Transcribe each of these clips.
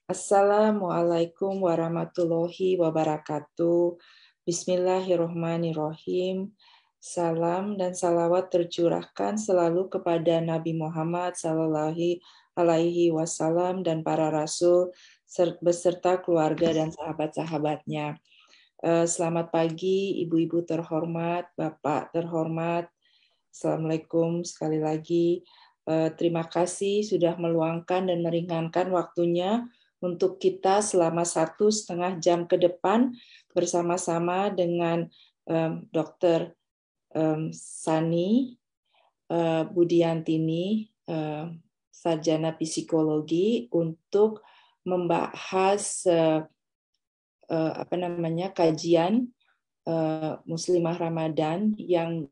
Assalamualaikum warahmatullahi wabarakatuh. Bismillahirrohmanirrohim. Salam dan salawat tercurahkan selalu kepada Nabi Muhammad Sallallahu Alaihi Wasallam dan para rasul beserta keluarga dan sahabat-sahabatnya. Selamat pagi, ibu-ibu terhormat, bapak terhormat. Assalamualaikum sekali lagi. Terima kasih sudah meluangkan dan meringankan waktunya untuk kita selama 1,5 jam ke depan bersama-sama dengan Dr. Sani Budiantini, sarjana psikologi, untuk membahas kajian Muslimah Ramadan yang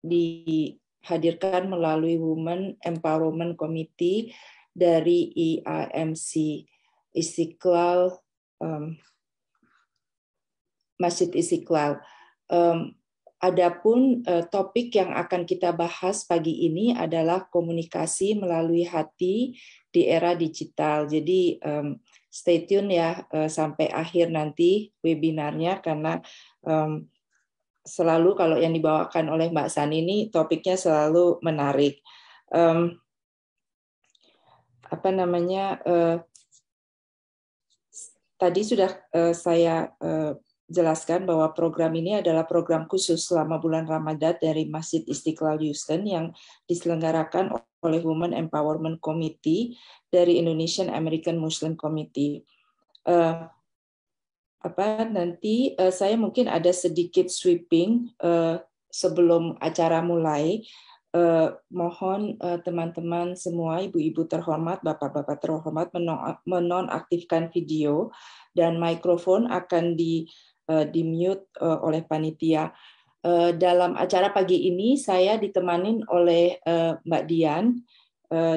dihadirkan melalui Women Empowerment Committee dari IAMC Istiqlal, Masjid Istiqlal. Adapun topik yang akan kita bahas pagi ini adalah komunikasi melalui hati di era digital. Jadi stay tune ya sampai akhir nanti webinarnya, karena selalu kalau yang dibawakan oleh Mbak Sani ini topiknya selalu menarik. Tadi sudah saya jelaskan bahwa program ini adalah program khusus selama bulan Ramadan dari Masjid Istiqlal Houston yang diselenggarakan oleh Women Empowerment Committee dari Indonesian American Muslim Committee. Nanti saya mungkin ada sedikit sweeping sebelum acara mulai. Mohon teman-teman semua, ibu-ibu terhormat, bapak-bapak terhormat, menonaktifkan video dan mikrofon akan di-mute oleh panitia. Dalam acara pagi ini saya ditemanin oleh Mbak Dian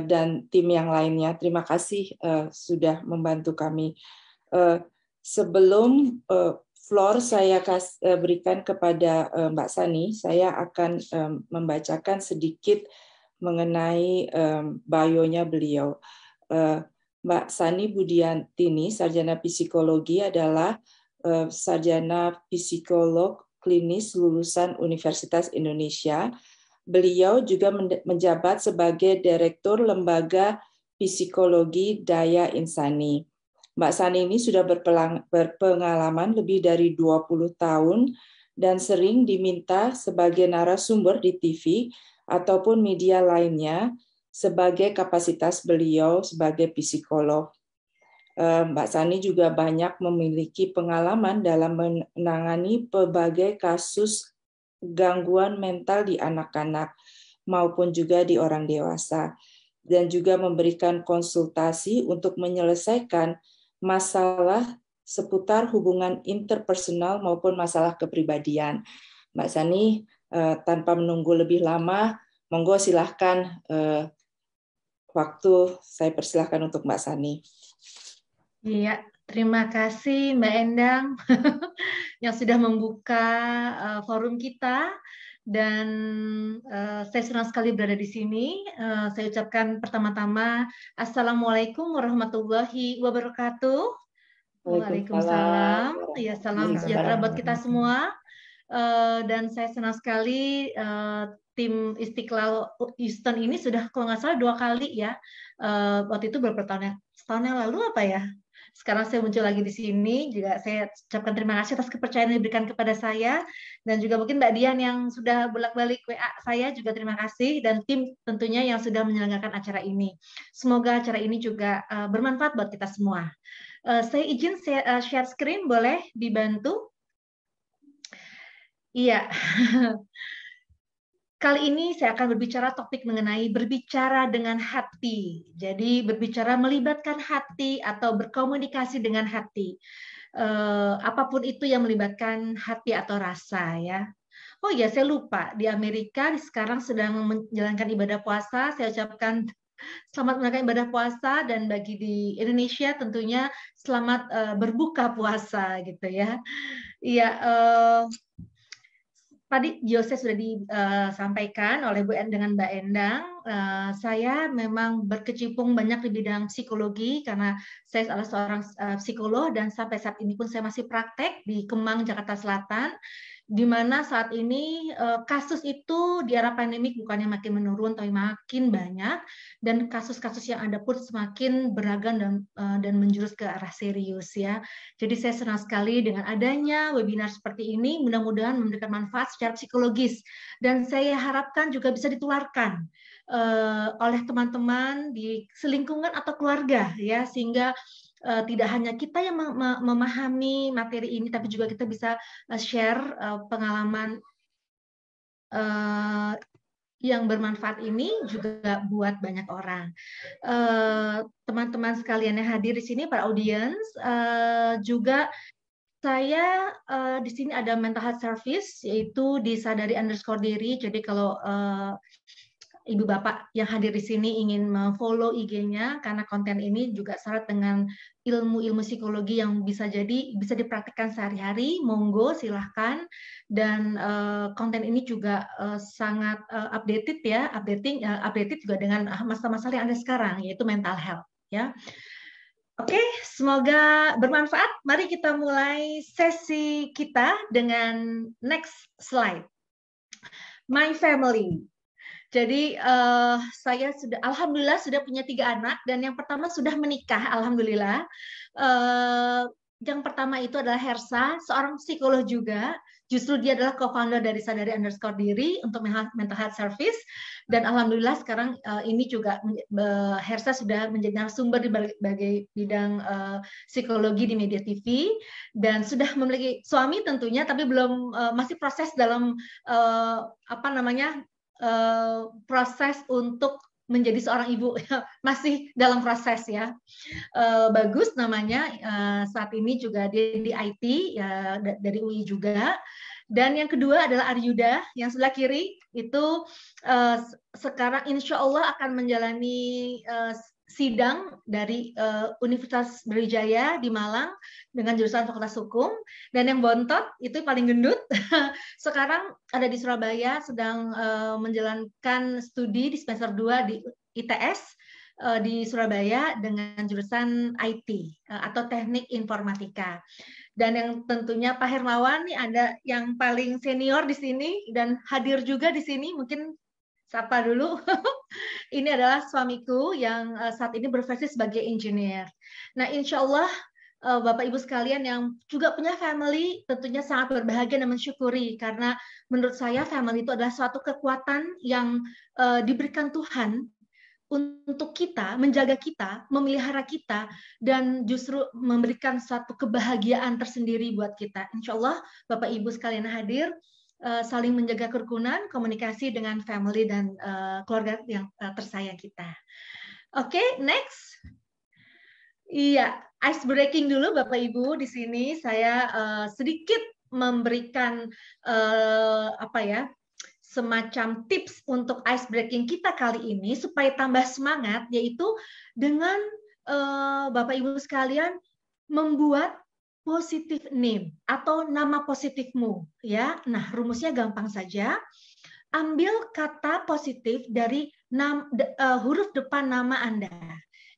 dan tim yang lainnya. Terima kasih sudah membantu kami. Sebelum floor saya berikan kepada Mbak Sani, saya akan membacakan sedikit mengenai bio-nya beliau. Mbak Sani Budiantini, sarjana psikologi, adalah sarjana psikolog klinis lulusan Universitas Indonesia. Beliau juga menjabat sebagai Direktur Lembaga Psikologi Daya Insani. Mbak Sani ini sudah berpengalaman lebih dari 20 tahun dan sering diminta sebagai narasumber di TV ataupun media lainnya sebagai kapasitas beliau sebagai psikolog. Mbak Sani juga banyak memiliki pengalaman dalam menangani berbagai kasus gangguan mental di anak-anak maupun juga di orang dewasa, dan juga memberikan konsultasi untuk menyelesaikan masalah seputar hubungan interpersonal maupun masalah kepribadian. Mbak Sani, tanpa menunggu lebih lama, monggo silahkan, waktu saya persilahkan untuk Mbak Sani. Iya, terima kasih Mbak Endang yang sudah membuka forum kita. Dan saya senang sekali berada di sini. Saya ucapkan pertama-tama Assalamualaikum warahmatullahi wabarakatuh. Waalaikumsalam. Ya, salam sejahtera buat kita semua. Dan saya senang sekali tim Istiqlal Houston ini sudah kalau nggak salah 2 kali ya. Waktu itu beberapa tahun yang lalu apa ya? Sekarang saya muncul lagi di sini, juga saya ucapkan terima kasih atas kepercayaan yang diberikan kepada saya, dan juga mungkin Mbak Dian yang sudah bolak-balik WA saya juga terima kasih, dan tim tentunya yang sudah menyelenggarakan acara ini. Semoga acara ini juga bermanfaat buat kita semua. Saya izin share screen, boleh dibantu? Iya. Kali ini saya akan berbicara topik mengenai berbicara dengan hati. Jadi berbicara melibatkan hati atau berkomunikasi dengan hati. Apapun itu yang melibatkan hati atau rasa ya. Oh ya, saya lupa, di Amerika sekarang sedang menjalankan ibadah puasa. Saya ucapkan selamat menjalankan ibadah puasa, dan bagi di Indonesia tentunya selamat berbuka puasa gitu ya. Iya. tadi Jose sudah disampaikan oleh Bu dengan Mbak Endang. Saya memang berkecimpung banyak di bidang psikologi karena saya adalah seorang psikolog dan sampai saat ini pun saya masih praktek di Kemang, Jakarta Selatan, di mana saat ini kasus itu di era pandemik bukannya makin menurun tapi makin banyak, dan kasus-kasus yang ada pun semakin beragam dan menjurus ke arah serius ya. Jadi saya senang sekali dengan adanya webinar seperti ini, mudah-mudahan memberikan manfaat secara psikologis dan saya harapkan juga bisa ditularkan oleh teman-teman di selingkungan atau keluarga ya, sehingga tidak hanya kita yang memahami materi ini, tapi juga kita bisa share pengalaman yang bermanfaat ini juga buat banyak orang. Teman-teman sekalian yang hadir di sini, para audiens, juga saya di sini ada mental health service, yaitu di sadari_diri. Jadi kalau Ibu Bapak yang hadir di sini ingin follow IG-nya, karena konten ini juga syarat dengan ilmu-ilmu psikologi yang bisa dipraktikkan sehari-hari, monggo silahkan. Dan konten ini juga sangat updated ya, updated juga dengan masalah-masalah yang ada sekarang, yaitu mental health ya. Oke, semoga bermanfaat. Mari kita mulai sesi kita dengan next slide. My family. Jadi saya alhamdulillah sudah punya 3 anak, dan yang pertama sudah menikah, alhamdulillah. Yang pertama itu adalah Hersa, seorang psikolog juga. Justru dia adalah co-founder dari sadari_diri untuk mental health service, dan alhamdulillah sekarang ini juga Hersa sudah menjadi narasumber di berbagai bidang psikologi di media TV, dan sudah memiliki suami tentunya, tapi belum masih proses dalam proses untuk menjadi seorang ibu, masih dalam proses ya. Bagus namanya, saat ini juga dia di IT ya, dari UI juga. Dan yang kedua adalah Aryuda yang sebelah kiri itu sekarang insya Allah akan menjalani sidang dari Universitas Brawijaya di Malang dengan jurusan Fakultas Hukum. Dan yang bontot itu paling gendut sekarang ada di Surabaya, sedang menjalankan studi di semester 2 di ITS di Surabaya dengan jurusan IT atau Teknik Informatika. Dan yang tentunya Pak Hermawan nih ada yang paling senior di sini dan hadir juga di sini, mungkin sapa dulu. Ini adalah suamiku yang saat ini berprofesi sebagai engineer. Nah, insya Allah Bapak Ibu sekalian yang juga punya family tentunya sangat berbahagia dan mensyukuri, karena menurut saya family itu adalah suatu kekuatan yang diberikan Tuhan untuk kita, menjaga kita, memelihara kita, dan justru memberikan suatu kebahagiaan tersendiri buat kita. Insya Allah Bapak Ibu sekalian hadir, saling menjaga kerukunan, komunikasi dengan family dan keluarga yang tersayang kita. Oke, next. Iya, ice breaking dulu Bapak Ibu. Di sini saya sedikit memberikan semacam tips untuk ice breaking kita kali ini supaya tambah semangat, yaitu dengan Bapak Ibu sekalian membuat positive name atau nama positifmu ya. Nah, rumusnya gampang saja. Ambil kata positif dari huruf depan nama Anda.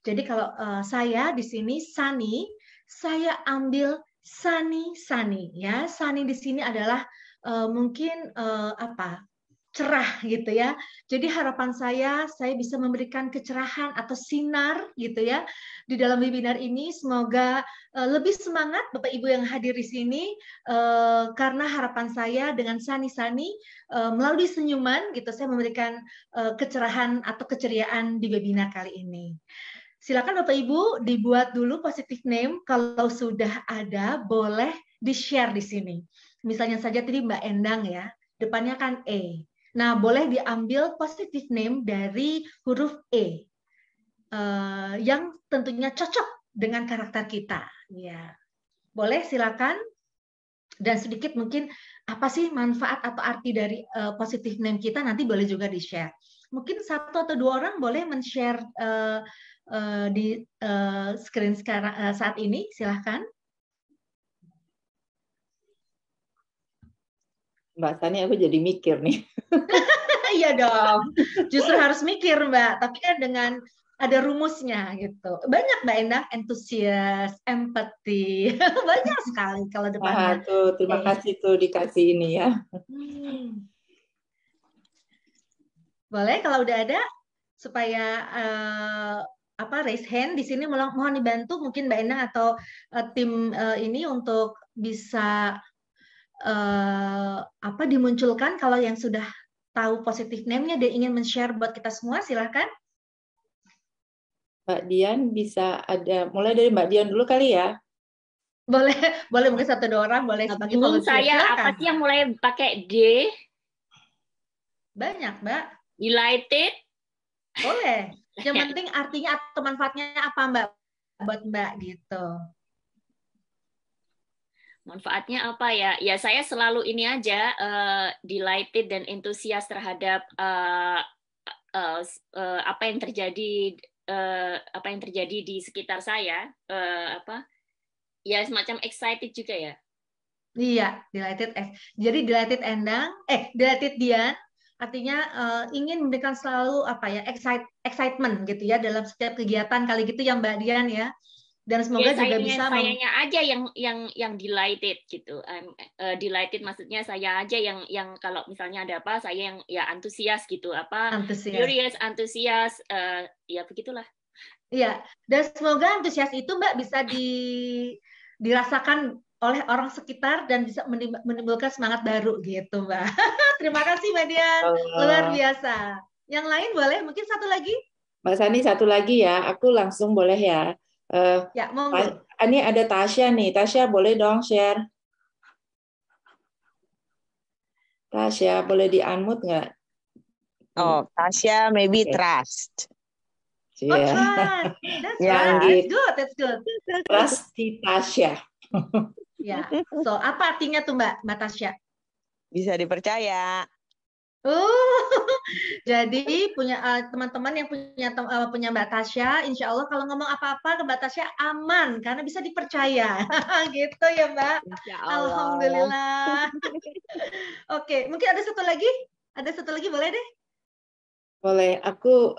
Jadi kalau saya di sini Sani, saya ambil Sani ya. Sani di sini adalah mungkin cerah gitu ya. Jadi harapan saya bisa memberikan kecerahan atau sinar gitu ya di dalam webinar ini. Semoga lebih semangat Bapak Ibu yang hadir di sini, karena harapan saya dengan Sani melalui senyuman gitu saya memberikan kecerahan atau keceriaan di webinar kali ini. Silakan Bapak Ibu dibuat dulu positive name, kalau sudah ada boleh di-share di sini. Misalnya saja tadi Mbak Endang ya, depannya kan E. Nah, boleh diambil positive name dari huruf E yang tentunya cocok dengan karakter kita. Ya, boleh silakan. Dan sedikit mungkin apa sih manfaat atau arti dari positive name kita, nanti boleh juga di-share. Mungkin 1 atau 2 orang boleh men-share di screen sekarang saat ini, silahkan. Mbak Sani, aku jadi mikir nih. Iya dong, justru harus mikir Mbak, tapi kan dengan ada rumusnya gitu. Banyak Mbak Endah, antusias, empati, banyak sekali kalau depannya. Tuh, terima kasih tuh dikasih ini ya. Boleh kalau udah ada, supaya raise hand di sini, mohon dibantu mungkin Mbak Endang atau tim ini untuk bisa dimunculkan kalau yang sudah tahu positif name-nya dan ingin men-share buat kita semua, silahkan. Mbak Dian bisa mulai dari Mbak Dian dulu kali ya. Boleh mungkin 1-2 orang boleh sebagai Bingung volunteer. saya Silakan. apa sih yang mulai pakai D? Banyak, Mbak. Delighted. Boleh. Yang penting artinya atau manfaatnya apa, Mbak? Buat Mbak gitu. Manfaatnya apa ya? Ya saya selalu ini aja delighted dan entusias terhadap apa yang terjadi di sekitar saya. Ya semacam excited juga ya. Iya, delighted. Jadi delighted delighted Dian artinya ingin memberikan selalu excitement gitu ya dalam setiap kegiatan kali gitu ya Mbak Dian ya. Dan semoga juga bisa sayanya aja yang delighted gitu. Delighted maksudnya saya aja yang kalau misalnya ada apa saya yang ya antusias gitu, curious, antusias, ya begitulah. Iya, dan semoga antusias itu Mbak bisa dirasakan oleh orang sekitar dan bisa menimbulkan semangat baru gitu Mbak. Terima kasih Mbak Dian, luar biasa. Yang lain boleh, mungkin satu lagi? Mbak Sani satu lagi ya, aku langsung boleh ya. Ya, monggo. Ini ada Tasya nih, Tasya boleh dong share. Tasya boleh di-unmute nggak? Oh, Tasya maybe trust. Oh, trust. That's good. Trust di Tasya. Ya, so apa artinya tuh Mbak Tasya? Bisa dipercaya. Jadi punya teman-teman yang punya Mbak Tasya, insya Allah kalau ngomong apa-apa ke Mbak Tasya aman karena bisa dipercaya, gitu ya Mbak. Alhamdulillah. Oke, mungkin ada satu lagi boleh deh? Boleh, aku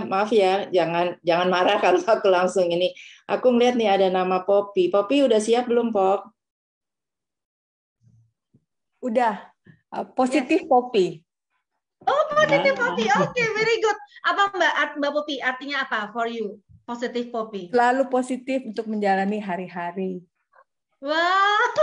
maaf ya, jangan marah kalau aku langsung ini. Aku ngeliat nih ada nama Poppy. Poppy udah siap belum, Pop? Udah. Positif Poppy. Oh, positif Poppy. Oke, very good. Apa Mbak Poppy? Artinya apa for you? Positif Poppy. Selalu positif untuk menjalani hari-hari. Wow.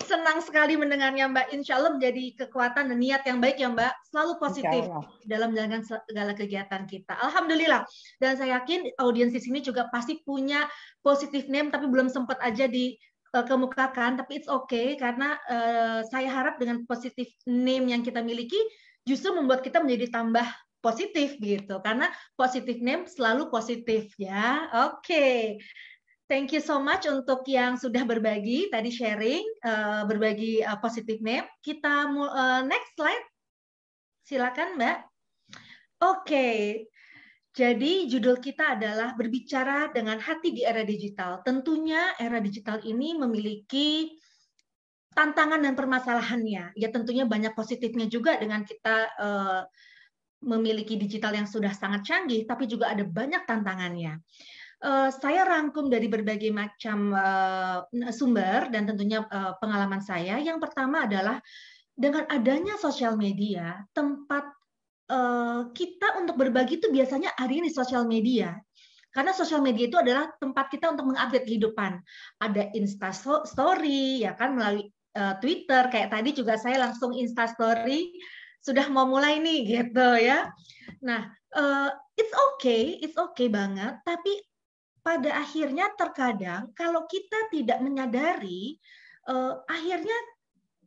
Senang sekali mendengarnya Mbak. Insya Allah menjadi kekuatan dan niat yang baik ya Mbak. Selalu positif dalam menjalankan segala kegiatan kita. Alhamdulillah. Dan saya yakin audiens di sini juga pasti punya positive name tapi belum sempat aja dikemukakan. Tapi it's okay karena saya harap dengan positive name yang kita miliki justru membuat kita menjadi tambah positif gitu. Karena positive name selalu positif ya. Oke. Thank you so much untuk yang sudah berbagi tadi sharing, berbagi positive name. Kita next slide, silakan Mbak. Oke, jadi judul kita adalah berbicara dengan hati di era digital. Tentunya era digital ini memiliki tantangan dan permasalahannya. Ya tentunya banyak positifnya juga dengan kita memiliki digital yang sudah sangat canggih, tapi juga ada banyak tantangannya. Saya rangkum dari berbagai macam sumber dan tentunya pengalaman saya. Yang pertama adalah dengan adanya sosial media, tempat kita untuk berbagi itu biasanya hari ini di sosial media. Karena sosial media itu adalah tempat kita untuk mengupdate kehidupan. Ada Insta Story, ya kan, melalui Twitter. Kayak tadi juga saya langsung Insta Story, sudah mau mulai nih, gitu ya. Nah, it's okay banget, tapi pada akhirnya terkadang kalau kita tidak menyadari, akhirnya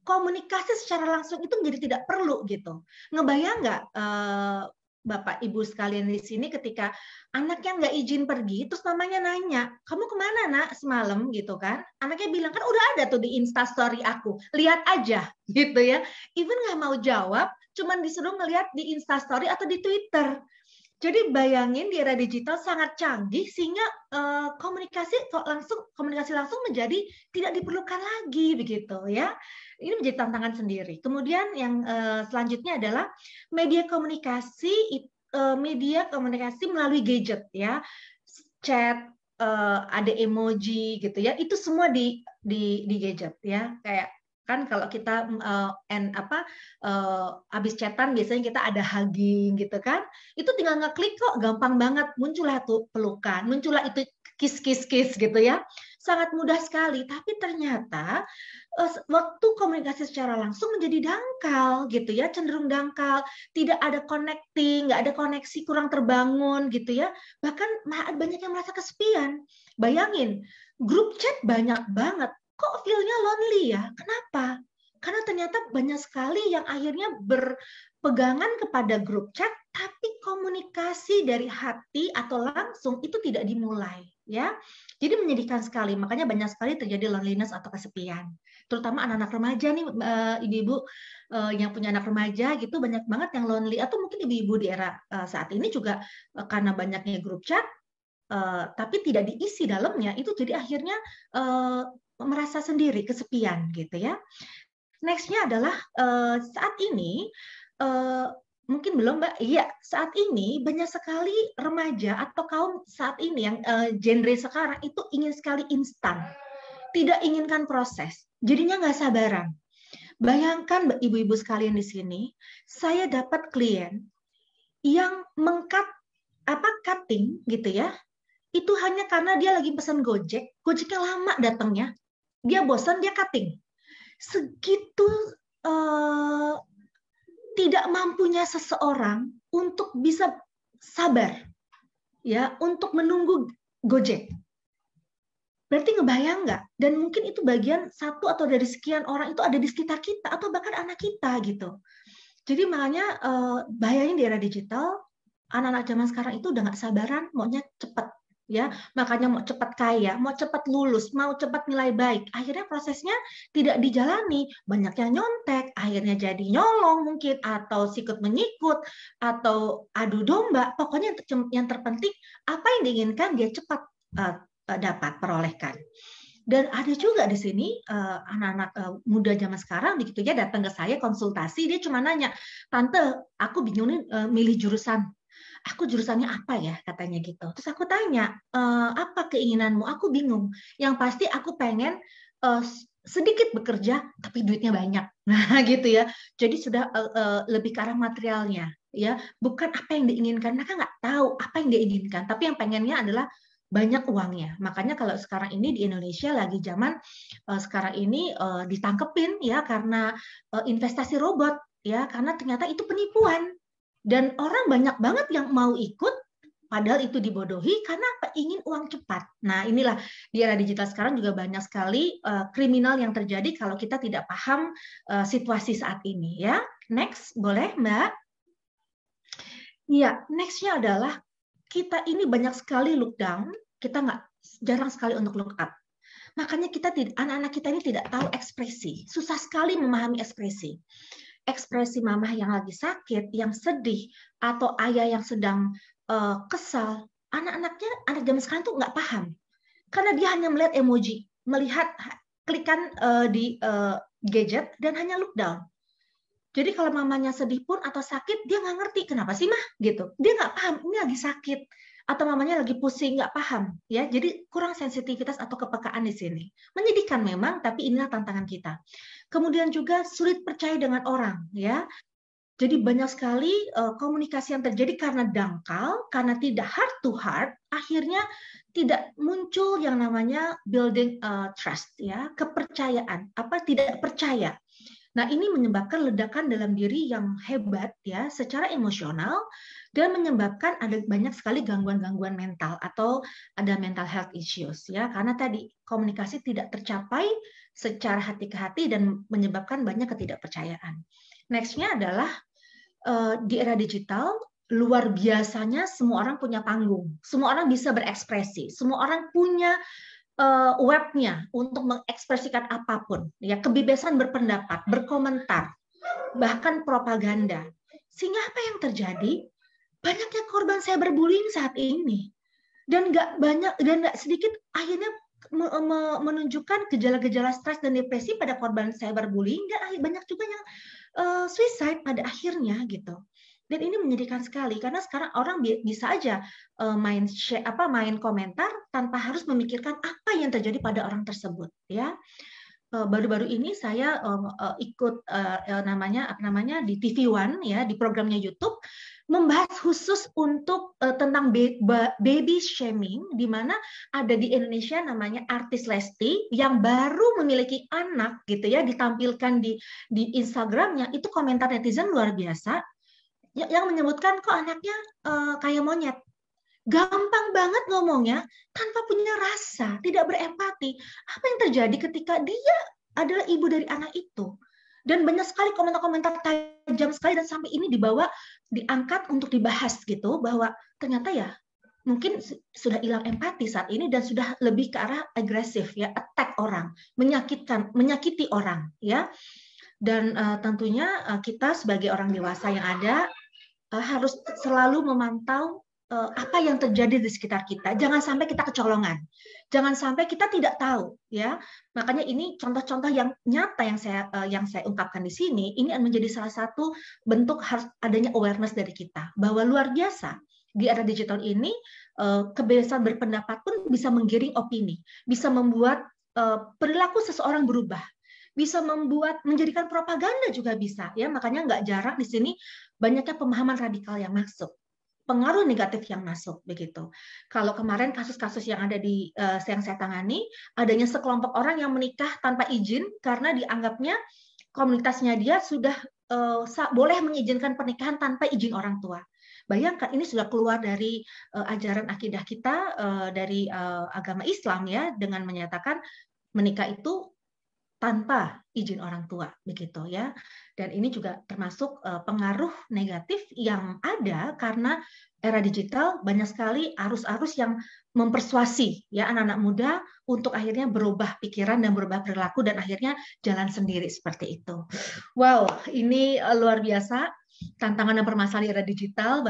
komunikasi secara langsung itu menjadi tidak perlu gitu. Ngebayang nggak Bapak Ibu sekalian di sini ketika anaknya nggak izin pergi, terus mamanya nanya, kamu kemana nak semalam gitu kan? Anaknya bilang kan udah ada tuh di Instastory aku, lihat aja gitu ya. Even nggak mau jawab, cuman disuruh ngelihat di Instastory atau di Twitter. Jadi bayangin di era digital sangat canggih sehingga komunikasi langsung menjadi tidak diperlukan lagi begitu ya. Ini menjadi tantangan sendiri. Kemudian yang selanjutnya adalah media komunikasi melalui gadget ya. Chat, ada emoji gitu ya. Itu semua di gadget ya. Kayak kan kalau kita habis chatan biasanya kita ada hugging gitu kan, itu tinggal ngeklik kok, gampang banget, muncullah tuh pelukan, muncullah itu kiss gitu ya, sangat mudah sekali. Tapi ternyata waktu komunikasi secara langsung menjadi dangkal gitu ya, cenderung dangkal, tidak ada connecting, nggak ada koneksi, kurang terbangun gitu ya, bahkan banyak yang merasa kesepian. Bayangin, grup chat banyak banget, kok feel-nya lonely ya? Kenapa? Karena ternyata banyak sekali yang akhirnya berpegangan kepada grup chat, tapi komunikasi dari hati atau langsung itu tidak dimulai, ya. Jadi menyedihkan sekali. Makanya banyak sekali terjadi loneliness atau kesepian. Terutama anak-anak remaja nih, ibu-ibu yang punya anak remaja gitu, banyak banget yang lonely. Atau mungkin ibu-ibu di era saat ini juga karena banyaknya grup chat, tapi tidak diisi dalamnya, itu jadi akhirnya merasa sendiri, kesepian gitu ya. Next-nya adalah saat ini mungkin belum Mbak, iya saat ini banyak sekali remaja atau kaum saat ini yang genre sekarang itu ingin sekali instan, tidak inginkan proses, jadinya nggak sabaran. Bayangkan ibu-ibu sekalian di sini, saya dapat klien yang cutting gitu ya, itu hanya karena dia lagi pesan Gojeknya lama datangnya, dia bosan, dia cutting. Segitu tidak mampunya seseorang untuk bisa sabar, ya, untuk menunggu Gojek. Berarti ngebayang nggak? Dan mungkin itu bagian satu atau dari sekian orang itu ada di sekitar kita atau bahkan anak kita gitu. Jadi makanya bahayanya di era digital, anak-anak zaman sekarang itu udah nggak sabaran, maunya cepat. Ya, makanya mau cepat kaya, mau cepat lulus, mau cepat nilai baik. Akhirnya prosesnya tidak dijalani, banyak yang nyontek, akhirnya jadi nyolong mungkin, atau sikut menyikut, atau adu domba. Pokoknya yang terpenting apa yang diinginkan dia cepat dapat perolehkan. Dan ada juga di sini anak-anak muda zaman sekarang begitu ya, datang ke saya konsultasi, dia cuma nanya, "Tante, aku bingung nih milih jurusan. Aku jurusannya apa ya?" katanya gitu. Terus aku tanya, "Apa keinginanmu?" "Aku bingung. Yang pasti aku pengen sedikit bekerja tapi duitnya banyak." Nah, gitu ya. Jadi sudah lebih ke arah materialnya, ya. Bukan apa yang diinginkan. Mereka nggak tahu apa yang dia inginkan, tapi yang pengennya adalah banyak uangnya. Makanya kalau sekarang ini di Indonesia lagi zaman sekarang ini ditangkepin ya karena investasi robot, ya, karena ternyata itu penipuan. Dan orang banyak banget yang mau ikut, padahal itu dibodohi karena ingin uang cepat. Nah, inilah di era digital sekarang juga banyak sekali kriminal yang terjadi kalau kita tidak paham situasi saat ini. Ya, next boleh Mbak? Iya, next-nya adalah kita ini banyak sekali look down, kita jarang sekali untuk look up. Makanya anak-anak kita ini tidak tahu ekspresi, susah sekali memahami ekspresi. Ekspresi mamah yang lagi sakit, yang sedih, atau ayah yang sedang kesal, anak zaman sekarang tuh nggak paham. Karena dia hanya melihat emoji, melihat klikan di gadget, dan hanya look down. Jadi kalau mamanya sedih pun atau sakit, dia nggak ngerti kenapa sih mah gitu. Dia nggak paham ini lagi sakit atau mamanya lagi pusing, nggak paham ya. Jadi kurang sensitivitas atau kepekaan di sini. Menyedihkan memang, tapi inilah tantangan kita. Kemudian juga sulit percaya dengan orang ya. Jadi banyak sekali komunikasi yang terjadi karena dangkal, karena tidak heart to heart, akhirnya tidak muncul yang namanya building trust ya, kepercayaan, tidak percaya. Nah, ini menyebabkan ledakan dalam diri yang hebat ya, secara emosional, dan menyebabkan ada banyak sekali gangguan-gangguan mental atau ada mental health issues ya, karena tadi komunikasi tidak tercapai secara hati ke hati dan menyebabkan banyak ketidakpercayaan. Next-nya adalah di era digital, luar biasanya semua orang punya panggung, semua orang bisa berekspresi, semua orang punya webnya untuk mengekspresikan apapun, ya, kebebasan berpendapat, berkomentar, bahkan propaganda. Sehingga apa yang terjadi? banyaknya korban cyberbullying saat ini. Dan nggak sedikit akhirnya menunjukkan gejala-gejala stres dan depresi pada korban cyberbullying, dan banyak juga yang suicide pada akhirnya gitu. Dan ini menyedihkan sekali karena sekarang orang bisa aja main komentar tanpa harus memikirkan apa yang terjadi pada orang tersebut, ya. Baru-baru ini saya ikut di TV One, ya, di programnya YouTube, membahas khusus untuk tentang baby shaming, di mana ada di Indonesia namanya artis Lesti yang baru memiliki anak gitu ya, ditampilkan di Instagramnya, itu komentar netizen luar biasa yang menyebutkan kok anaknya kayak monyet. Gampang banget ngomongnya tanpa punya rasa, tidak berempati. Apa yang terjadi ketika dia adalah ibu dari anak itu? Dan banyak sekali komentar-komentar tajam sekali, dan sampai ini diangkat untuk dibahas gitu, bahwa ternyata ya mungkin sudah hilang empati saat ini dan sudah lebih ke arah agresif, ya, attack orang, menyakiti orang, ya. Dan tentunya kita sebagai orang dewasa yang ada harus selalu memantau apa yang terjadi di sekitar kita. Jangan sampai kita kecolongan. Jangan sampai kita tidak tahu, ya. Makanya ini contoh-contoh yang nyata yang saya ungkapkan di sini, ini menjadi salah satu bentuk harus adanya awareness dari kita bahwa luar biasa di era digital ini kebebasan berpendapat pun bisa menggiring opini, bisa membuat perilaku seseorang berubah, bisa menjadikan propaganda juga bisa, ya. Makanya nggak jarang di sini banyaknya pemahaman radikal yang masuk, pengaruh negatif yang masuk begitu. Kalau kemarin kasus-kasus yang ada yang saya tangani, adanya sekelompok orang yang menikah tanpa izin karena dianggapnya komunitasnya dia sudah boleh mengizinkan pernikahan tanpa izin orang tua. Bayangkan, ini sudah keluar dari ajaran akidah kita dari agama Islam, ya, dengan menyatakan menikah itu tanpa izin orang tua begitu, ya. Dan ini juga termasuk pengaruh negatif yang ada karena era digital banyak sekali arus-arus yang mempersuasi, ya, anak-anak muda untuk akhirnya berubah pikiran dan berubah perilaku dan akhirnya jalan sendiri seperti itu. Wow, ini luar biasa tantangan dan permasalahan era digital,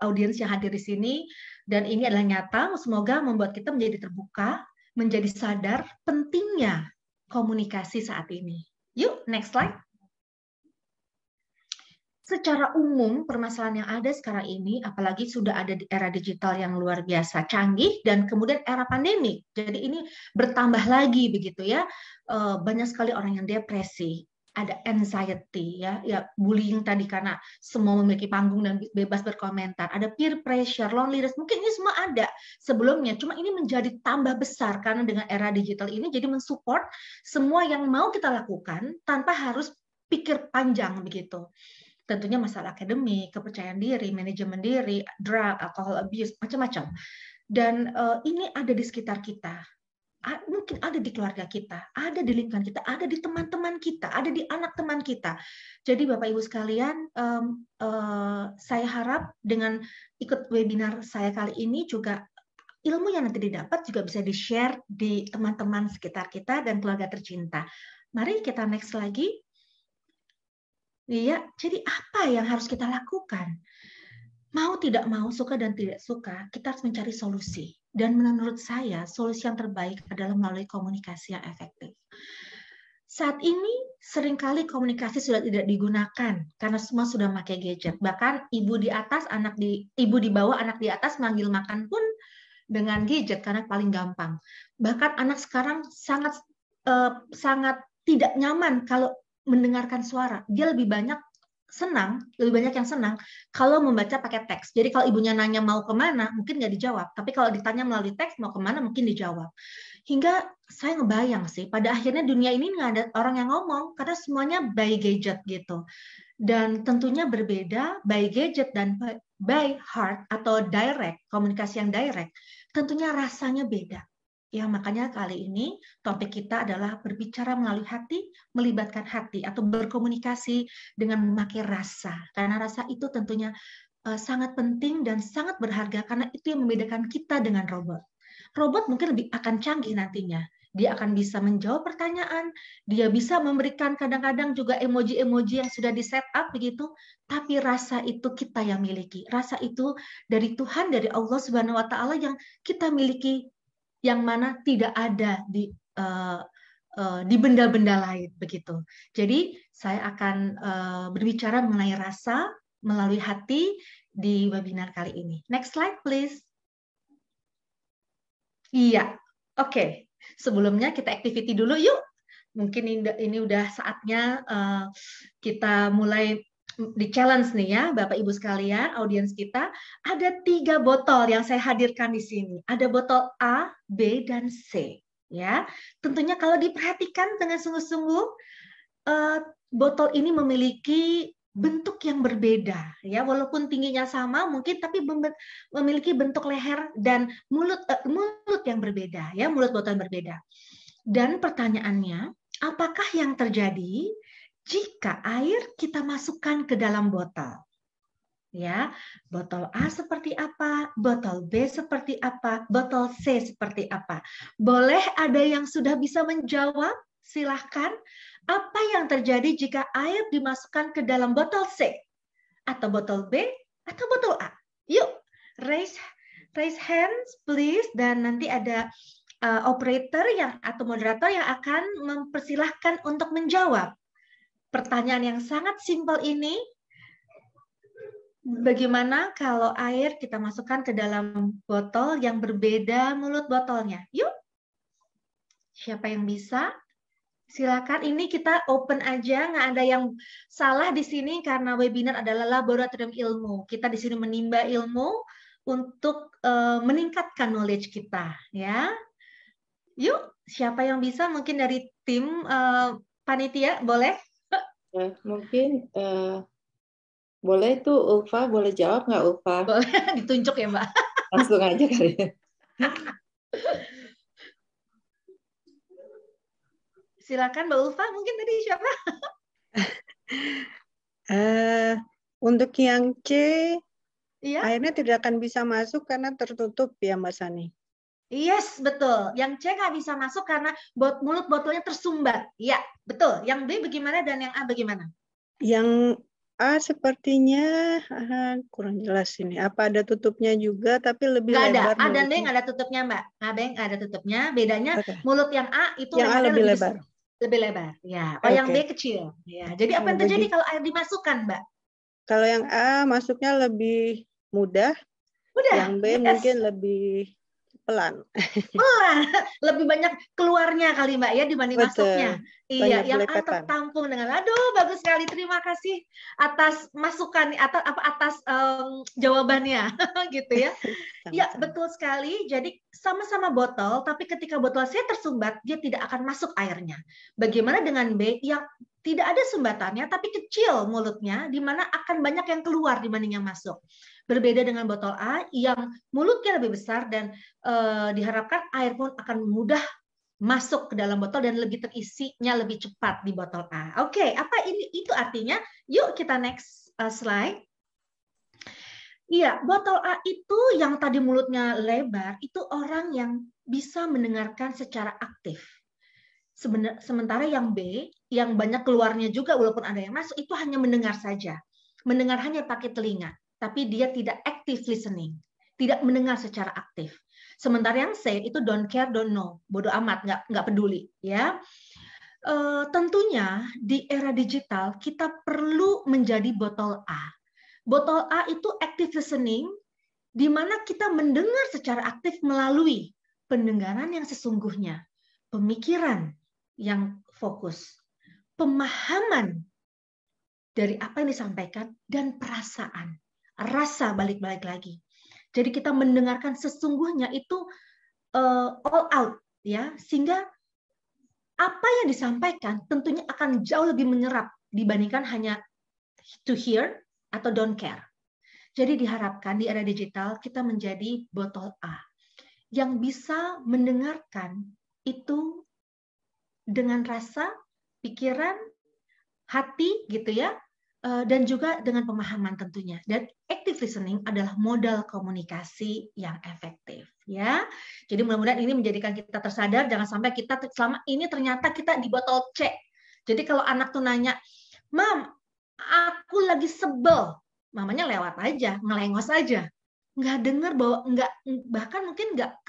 audiens yang hadir di sini, dan ini adalah nyata. Semoga membuat kita menjadi terbuka, menjadi sadar pentingnya komunikasi saat ini. Yuk, next slide. Secara umum, permasalahan yang ada sekarang ini, apalagi sudah ada di era digital yang luar biasa canggih, dan kemudian era pandemi. Jadi ini bertambah lagi begitu, ya. Banyak sekali orang yang depresi, ada anxiety, ya bullying tadi karena semua memiliki panggung dan bebas berkomentar, ada peer pressure, loneliness, mungkin ini semua ada sebelumnya, cuma ini menjadi tambah besar karena dengan era digital ini jadi mensupport semua yang mau kita lakukan tanpa harus pikir panjang begitu. Tentunya masalah akademik, kepercayaan diri, manajemen diri, drug, alcohol abuse, macam-macam. Dan ini ada di sekitar kita. Mungkin ada di keluarga kita, ada di lingkungan kita, ada di teman-teman kita, ada di anak teman kita. Jadi Bapak Ibu sekalian, saya harap dengan ikut webinar saya kali ini juga ilmu yang nanti didapat juga bisa di-share di teman-teman sekitar kita dan keluarga tercinta. Mari kita next lagi. Iya, jadi apa yang harus kita lakukan? Mau tidak mau, suka dan tidak suka, kita harus mencari solusi. Dan menurut saya, solusi yang terbaik adalah melalui komunikasi yang efektif. Saat ini, seringkali komunikasi sudah tidak digunakan, karena semua sudah pakai gadget. Bahkan ibu di bawah, anak di atas manggil makan pun dengan gadget, karena paling gampang. Bahkan anak sekarang sangat tidak nyaman kalau mendengarkan suara. Dia lebih banyak yang senang kalau membaca pakai teks. Jadi kalau ibunya nanya mau kemana, mungkin nggak dijawab. Tapi kalau ditanya melalui teks mau kemana, mungkin dijawab. Hingga saya ngebayang sih, pada akhirnya dunia ini nggak ada orang yang ngomong, karena semuanya by gadget gitu. Dan tentunya berbeda by gadget dan by heart atau direct, komunikasi yang direct. Tentunya rasanya beda. Ya, makanya kali ini topik kita adalah berbicara melalui hati, melibatkan hati, atau berkomunikasi dengan memakai rasa. Karena rasa itu tentunya sangat penting dan sangat berharga, karena itu yang membedakan kita dengan robot. Robot mungkin lebih akan canggih nantinya. dia akan bisa menjawab pertanyaan, dia bisa memberikan kadang-kadang juga emoji-emoji yang sudah di set up begitu, tapi rasa itu kita yang miliki. Rasa itu dari Tuhan, dari Allah Subhanahu wa taala yang kita miliki, yang mana tidak ada di benda-benda lain begitu. Jadi saya akan berbicara mengenai rasa melalui hati di webinar kali ini. Next slide please. Iya, oke. Sebelumnya kita activity dulu yuk. Mungkin ini udah saatnya kita mulai di challenge nih ya, Bapak Ibu sekalian, audiens kita. Ada 3 botol yang saya hadirkan di sini. Ada botol A, B, dan C. Ya, tentunya kalau diperhatikan dengan sungguh-sungguh, botol ini memiliki bentuk yang berbeda, ya, walaupun tingginya sama mungkin, tapi memiliki bentuk leher dan mulut yang berbeda, ya, mulut botol yang berbeda. Dan pertanyaannya, apakah yang terjadi jika air kita masukkan ke dalam botol? Ya, botol A seperti apa, botol B seperti apa, botol C seperti apa? Boleh ada yang sudah bisa menjawab? Silahkan. Apa yang terjadi jika air dimasukkan ke dalam botol C? Atau botol B? Atau botol A? Yuk, raise hands please. Dan nanti ada operator atau moderator yang akan mempersilahkan untuk menjawab. Pertanyaan yang sangat simpel ini, bagaimana kalau air kita masukkan ke dalam botol yang berbeda mulut botolnya? Yuk, siapa yang bisa? Silakan, ini kita open aja, nggak ada yang salah di sini karena webinar adalah laboratorium ilmu. Kita di sini menimba ilmu untuk meningkatkan knowledge kita, ya. Yuk, siapa yang bisa? Mungkin dari tim panitia, boleh? Mungkin boleh tuh Ulfa, boleh jawab nggak Ulfa? Boleh, ditunjuk ya Mbak. Langsung aja kali ya. Silakan Mbak Ulfa, mungkin tadi siapa? Untuk yang C, iya? Airnya tidak akan bisa masuk karena tertutup ya Mbak Sani. Yes, betul. Yang C nggak bisa masuk karena mulut botolnya tersumbat. Iya, betul. Yang B bagaimana dan yang A bagaimana? Yang A sepertinya kurang jelas ini. Apa ada tutupnya juga tapi lebih lebar? Nggak ada. A dan B nggak ada tutupnya Mbak. A, B nggak ada tutupnya. Bedanya mulut yang A itu yang A lebih lebar. Lebih lebar. Ya. Oh, yang B kecil. Ya. Jadi apa yang terjadi kalau air dimasukkan, Mbak? Kalau yang A masuknya lebih mudah. Yang B mungkin lebih pelan. Pelan, lebih banyak keluarnya kali Mbak ya dibanding masuknya. Iya, yang A tertampung dengan. Aduh, bagus sekali. Terima kasih atas masukan atas jawabannya gitu ya. Ya, betul sekali. Jadi sama-sama botol, tapi ketika botol C tersumbat, dia tidak akan masuk airnya. Bagaimana dengan B yang tidak ada sumbatannya tapi kecil mulutnya, di mana akan banyak yang keluar dibanding yang masuk. Berbeda dengan botol A yang mulutnya lebih besar dan diharapkan air pun akan mudah masuk ke dalam botol dan lebih terisinya lebih cepat di botol A. Oke, apa itu artinya? Yuk kita next slide. Iya, botol A itu yang tadi mulutnya lebar, itu orang yang bisa mendengarkan secara aktif. Sementara yang B, yang banyak keluarnya juga walaupun ada yang masuk, itu hanya mendengar saja. Mendengar hanya pakai telinga, tapi dia tidak active listening. Tidak mendengar secara aktif. Sementara yang C itu don't care, don't know, bodoh amat, nggak peduli, ya. Tentunya di era digital kita perlu menjadi botol A. Botol A itu active listening, di mana kita mendengar secara aktif melalui pendengaran yang sesungguhnya, pemikiran yang fokus, pemahaman dari apa yang disampaikan, dan perasaan, rasa balik-balik lagi. Jadi kita mendengarkan sesungguhnya itu all out, ya, sehingga apa yang disampaikan tentunya akan jauh lebih menyerap dibandingkan hanya to hear atau don't care. Jadi diharapkan di era digital kita menjadi botol A yang bisa mendengarkan itu dengan rasa, pikiran, hati gitu ya, dan juga dengan pemahaman tentunya. Dan active listening adalah modal komunikasi yang efektif, ya. Jadi mudah-mudahan ini menjadikan kita tersadar, jangan sampai kita selama ini ternyata kita di botol C. Jadi kalau anak tuh nanya, "Mam, aku lagi sebel," mamanya lewat aja, ngelengos aja, nggak dengar bahwa bahkan mungkin nggak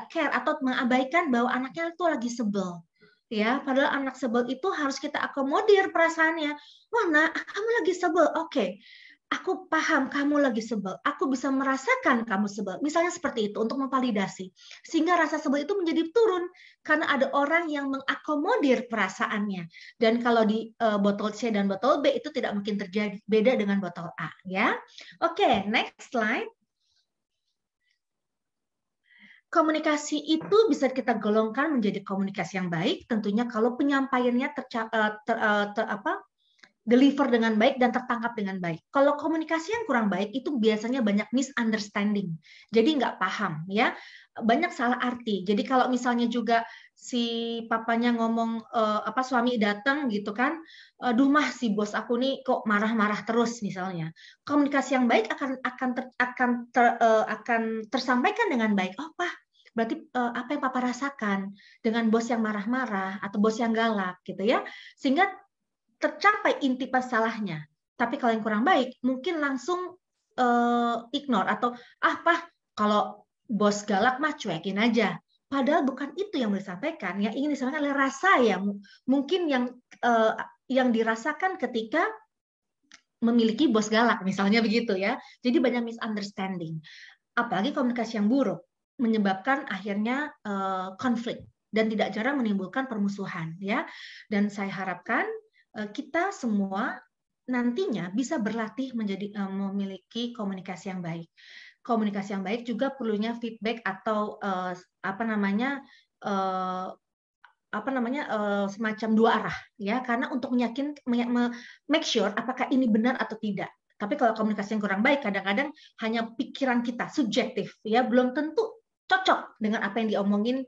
care atau mengabaikan bahwa anaknya itu lagi sebel. Ya, padahal anak sebel itu harus kita akomodir perasaannya. Wah, nak, kamu lagi sebel. Oke, aku paham kamu lagi sebel. Aku bisa merasakan kamu sebel. Misalnya seperti itu untuk memvalidasi. Sehingga rasa sebel itu menjadi turun karena ada orang yang mengakomodir perasaannya. Dan kalau di botol C dan botol B itu tidak mungkin terjadi. Beda dengan botol A, ya. Oke, next slide. Komunikasi itu bisa kita golongkan menjadi komunikasi yang baik, tentunya kalau penyampaiannya deliver dengan baik dan tertangkap dengan baik. Kalau komunikasi yang kurang baik itu biasanya banyak misunderstanding, jadi nggak paham, ya, banyak salah arti. Jadi kalau misalnya juga si papanya ngomong suami datang gitu kan, aduh mah si bos aku nih kok marah-marah terus misalnya. Komunikasi yang baik akan tersampaikan dengan baik. Oh Pak, berarti apa yang Papa rasakan dengan bos yang marah-marah atau bos yang galak gitu ya, sehingga tercapai inti masalahnya. Tapi kalau yang kurang baik mungkin langsung ignore atau Pak, kalau bos galak mah cuekin aja. Padahal bukan itu yang disampaikan. Yang ingin disampaikan adalah rasa ya, mungkin yang dirasakan ketika memiliki bos galak, misalnya begitu ya. Jadi banyak misunderstanding. Apalagi komunikasi yang buruk menyebabkan akhirnya konflik dan tidak jarang menimbulkan permusuhan, ya. Dan saya harapkan kita semua nantinya bisa berlatih menjadi memiliki komunikasi yang baik. Komunikasi yang baik juga perlunya feedback atau semacam dua arah, ya, karena untuk make sure apakah ini benar atau tidak. Tapi kalau komunikasi yang kurang baik kadang-kadang hanya pikiran kita subjektif, ya, belum tentu cocok dengan apa yang diomongin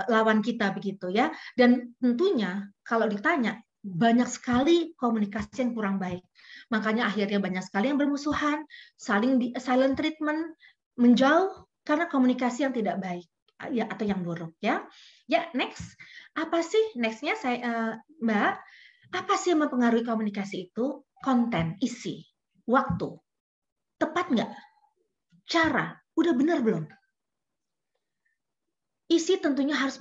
lawan kita begitu ya. Dan tentunya kalau ditanya banyak sekali komunikasi yang kurang baik. Makanya akhirnya banyak sekali yang bermusuhan, saling silent treatment, menjauh karena komunikasi yang tidak baik ya atau yang buruk ya. Ya, next. Apa sih nextnya Mbak? Apa sih yang mempengaruhi komunikasi itu? Konten, isi, waktu. Tepat nggak? Cara, udah benar belum? Isi tentunya harus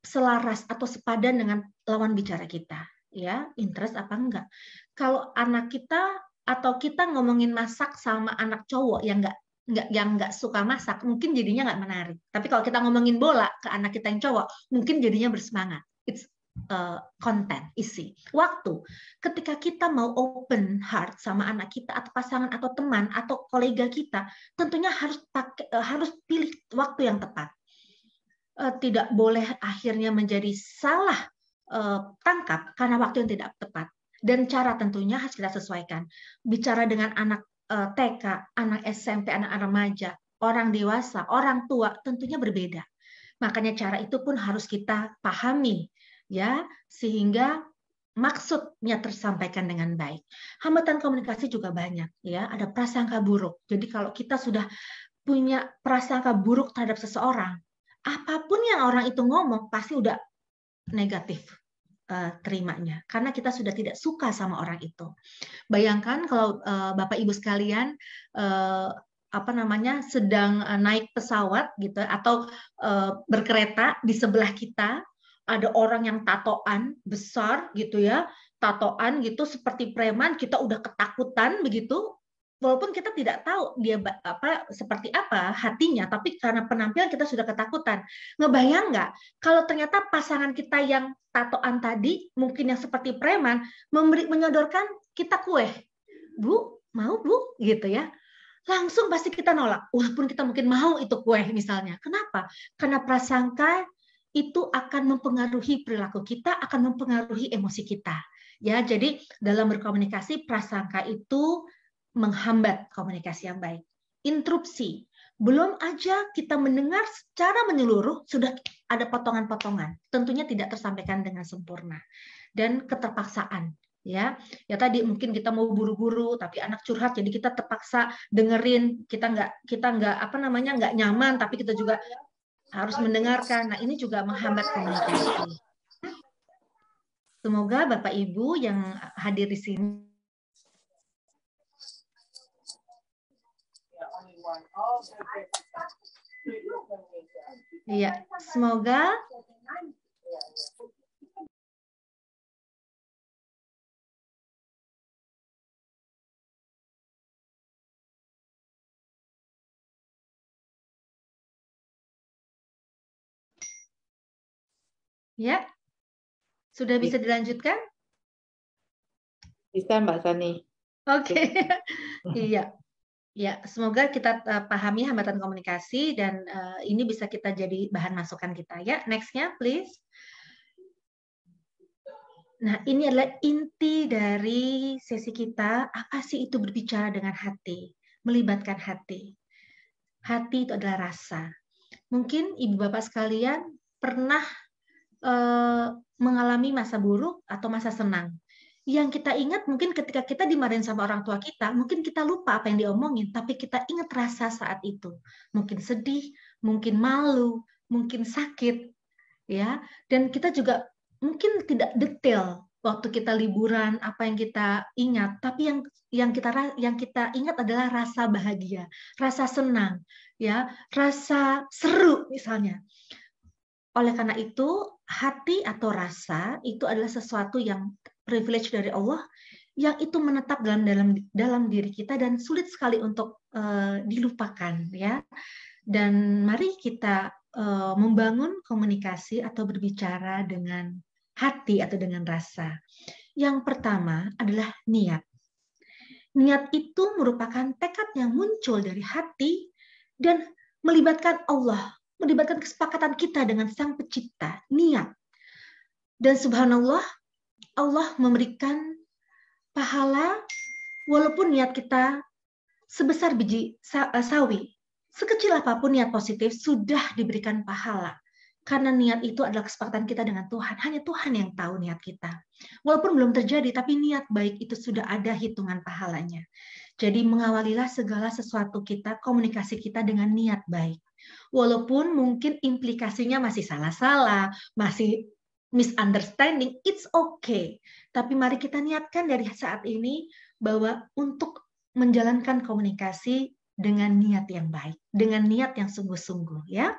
selaras atau sepadan dengan lawan bicara kita, ya, interest apa enggak. Kalau anak kita atau kita ngomongin masak sama anak cowok yang nggak suka masak, mungkin jadinya nggak menarik. Tapi kalau kita ngomongin bola ke anak kita yang cowok, mungkin jadinya bersemangat. It's konten, isi, waktu. Ketika kita mau open heart sama anak kita atau pasangan atau teman atau kolega kita, tentunya harus pilih waktu yang tepat. Tidak boleh akhirnya menjadi salah tangkap karena waktu yang tidak tepat. Dan cara tentunya harus kita sesuaikan. Bicara dengan anak TK, anak SMP, anak remaja, orang dewasa, orang tua, tentunya berbeda. Makanya cara itu pun harus kita pahami, ya, sehingga maksudnya tersampaikan dengan baik. Hambatan komunikasi juga banyak, ya. Ada prasangka buruk. Jadi kalau kita sudah punya prasangka buruk terhadap seseorang, apapun yang orang itu ngomong pasti udah negatif terimanya, karena kita sudah tidak suka sama orang itu. Bayangkan kalau Bapak Ibu sekalian sedang naik pesawat gitu atau berkereta, di sebelah kita ada orang yang tatoan besar gitu ya, tatoan gitu seperti preman, kita udah ketakutan begitu. Walaupun kita tidak tahu dia seperti apa hatinya, tapi karena penampilan kita sudah ketakutan. Ngebayang nggak kalau ternyata pasangan kita yang tatoan tadi, mungkin yang seperti preman, menyodorkan kita kue. Bu, mau Bu? Gitu ya. Langsung pasti kita nolak, walaupun kita mungkin mau itu kue misalnya. Kenapa? Karena prasangka itu akan mempengaruhi perilaku kita, akan mempengaruhi emosi kita. Ya, jadi dalam berkomunikasi prasangka itu menghambat komunikasi yang baik. interupsi. Belum aja kita mendengar secara menyeluruh, sudah ada potongan-potongan. Tentunya tidak tersampaikan dengan sempurna. Dan keterpaksaan. Ya tadi mungkin kita mau buru-buru, tapi anak curhat, jadi kita terpaksa dengerin, kita nggak nyaman, tapi kita juga harus mendengarkan. Nah, ini juga menghambat komunikasi. Semoga Bapak Ibu yang hadir di sini iya, semoga ya, sudah bisa dilanjutkan? Bisa Mbak Sani. Oke. Iya. Ya, semoga kita pahami hambatan komunikasi dan ini bisa kita jadi bahan masukan kita ya. Next-nya please. Nah, ini adalah inti dari sesi kita. Apa sih itu berbicara dengan hati? Melibatkan hati. Hati itu adalah rasa. Mungkin Ibu Bapak sekalian pernah mengalami masa buruk atau masa senang. Yang kita ingat mungkin ketika kita dimarahin sama orang tua kita, mungkin kita lupa apa yang diomongin, tapi kita ingat rasa saat itu. Mungkin sedih, mungkin malu, mungkin sakit, ya. Dan kita juga mungkin tidak detail waktu kita liburan apa yang kita ingat, tapi yang kita ingat adalah rasa bahagia, rasa senang, ya, rasa seru misalnya. Oleh karena itu, hati atau rasa itu adalah sesuatu yang privilege dari Allah, yang itu menetap dalam diri kita dan sulit sekali untuk dilupakan, ya. Dan mari kita membangun komunikasi atau berbicara dengan hati atau dengan rasa. Yang pertama adalah niat. Niat itu merupakan tekad yang muncul dari hati dan melibatkan Allah, melibatkan kesepakatan kita dengan Sang Pencipta, niat. Dan subhanallah, Allah memberikan pahala walaupun niat kita sebesar biji sawi. Sekecil apapun niat positif sudah diberikan pahala. Karena niat itu adalah kesepakatan kita dengan Tuhan. Hanya Tuhan yang tahu niat kita. Walaupun belum terjadi, tapi niat baik itu sudah ada hitungan pahalanya. Jadi mengawalilah segala sesuatu kita, komunikasi kita dengan niat baik. Walaupun mungkin implikasinya masih salah-salah, masih misunderstanding, it's okay. Tapi mari kita niatkan dari saat ini bahwa untuk menjalankan komunikasi dengan niat yang baik, dengan niat yang sungguh-sungguh, ya.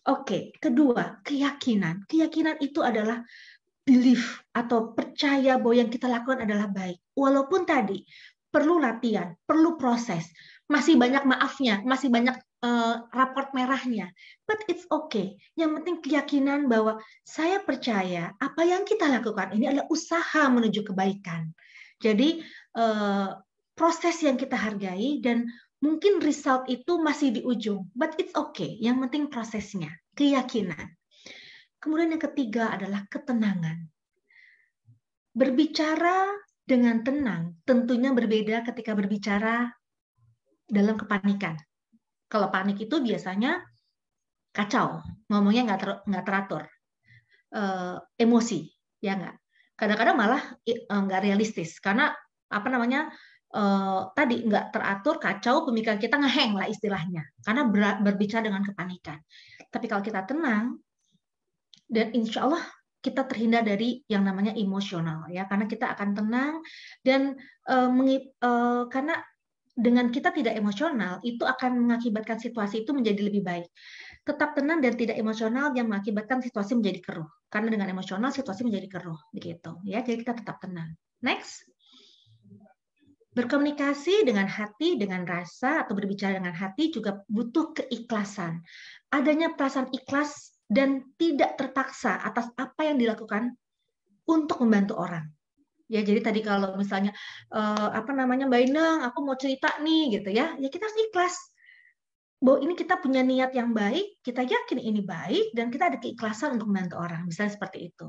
Oke, kedua, keyakinan. Keyakinan itu adalah belief atau percaya bahwa yang kita lakukan adalah baik. Walaupun tadi perlu latihan, perlu proses, masih banyak maafnya, masih banyak raport merahnya, but it's okay. Yang penting keyakinan bahwa saya percaya apa yang kita lakukan ini adalah usaha menuju kebaikan. Jadi proses yang kita hargai dan mungkin result itu masih di ujung, but it's okay. Yang penting prosesnya, keyakinan. Kemudian yang ketiga adalah ketenangan. Berbicara dengan tenang tentunya berbeda ketika berbicara dalam kepanikan. Kalau panik itu biasanya kacau, ngomongnya nggak teratur, emosi, ya nggak. Kadang-kadang malah nggak realistis karena tadi nggak teratur, kacau, pemikiran kita ngeheng lah istilahnya, karena berbicara dengan kepanikan. Tapi kalau kita tenang, dan insya Allah kita terhindar dari yang namanya emosional, ya, karena kita akan tenang dan karena dengan kita tidak emosional, itu akan mengakibatkan situasi itu menjadi lebih baik. Tetap tenang dan tidak emosional yang mengakibatkan situasi menjadi keruh. Karena dengan emosional, situasi menjadi keruh. Begitu. Ya, jadi kita tetap tenang. Next. Berkomunikasi dengan hati, dengan rasa, atau berbicara dengan hati juga butuh keikhlasan. Adanya perasaan ikhlas dan tidak terpaksa atas apa yang dilakukan untuk membantu orang. Ya, jadi tadi kalau misalnya Mbak Inang, aku mau cerita nih gitu ya, ya kita harus ikhlas bahwa ini kita punya niat yang baik, kita yakin ini baik dan kita ada keikhlasan untuk membantu orang, misalnya seperti itu.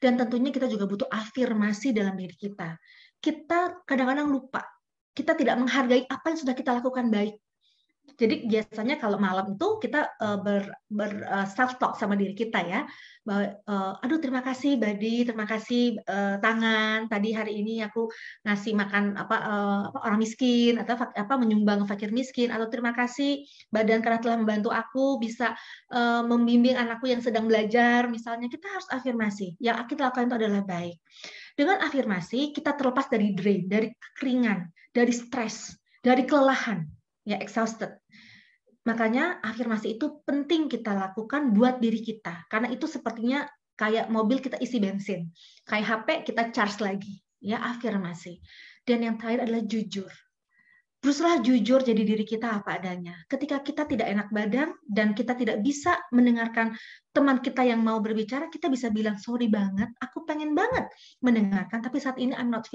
Dan tentunya kita juga butuh afirmasi dalam diri kita. Kita kadang-kadang lupa, kita tidak menghargai apa yang sudah kita lakukan baik. Jadi biasanya kalau malam itu kita self talk sama diri kita ya, bahwa aduh terima kasih Badi, terima kasih tangan, tadi hari ini aku ngasih makan orang miskin atau menyumbang fakir miskin, atau terima kasih badan karena telah membantu aku bisa membimbing anakku yang sedang belajar. Misalnya kita harus afirmasi, yang kita lakukan itu adalah baik. Dengan afirmasi kita terlepas dari drain, dari kekeringan, dari stres, dari kelelahan, ya exhausted. Makanya afirmasi itu penting kita lakukan buat diri kita, karena itu sepertinya kayak mobil kita isi bensin, kayak HP kita charge lagi, ya afirmasi. Dan yang terakhir adalah jujur. Berusaha jujur jadi diri kita apa adanya. Ketika kita tidak enak badan dan kita tidak bisa mendengarkan teman kita yang mau berbicara, kita bisa bilang sorry banget, aku pengen banget mendengarkan, tapi saat ini I'm not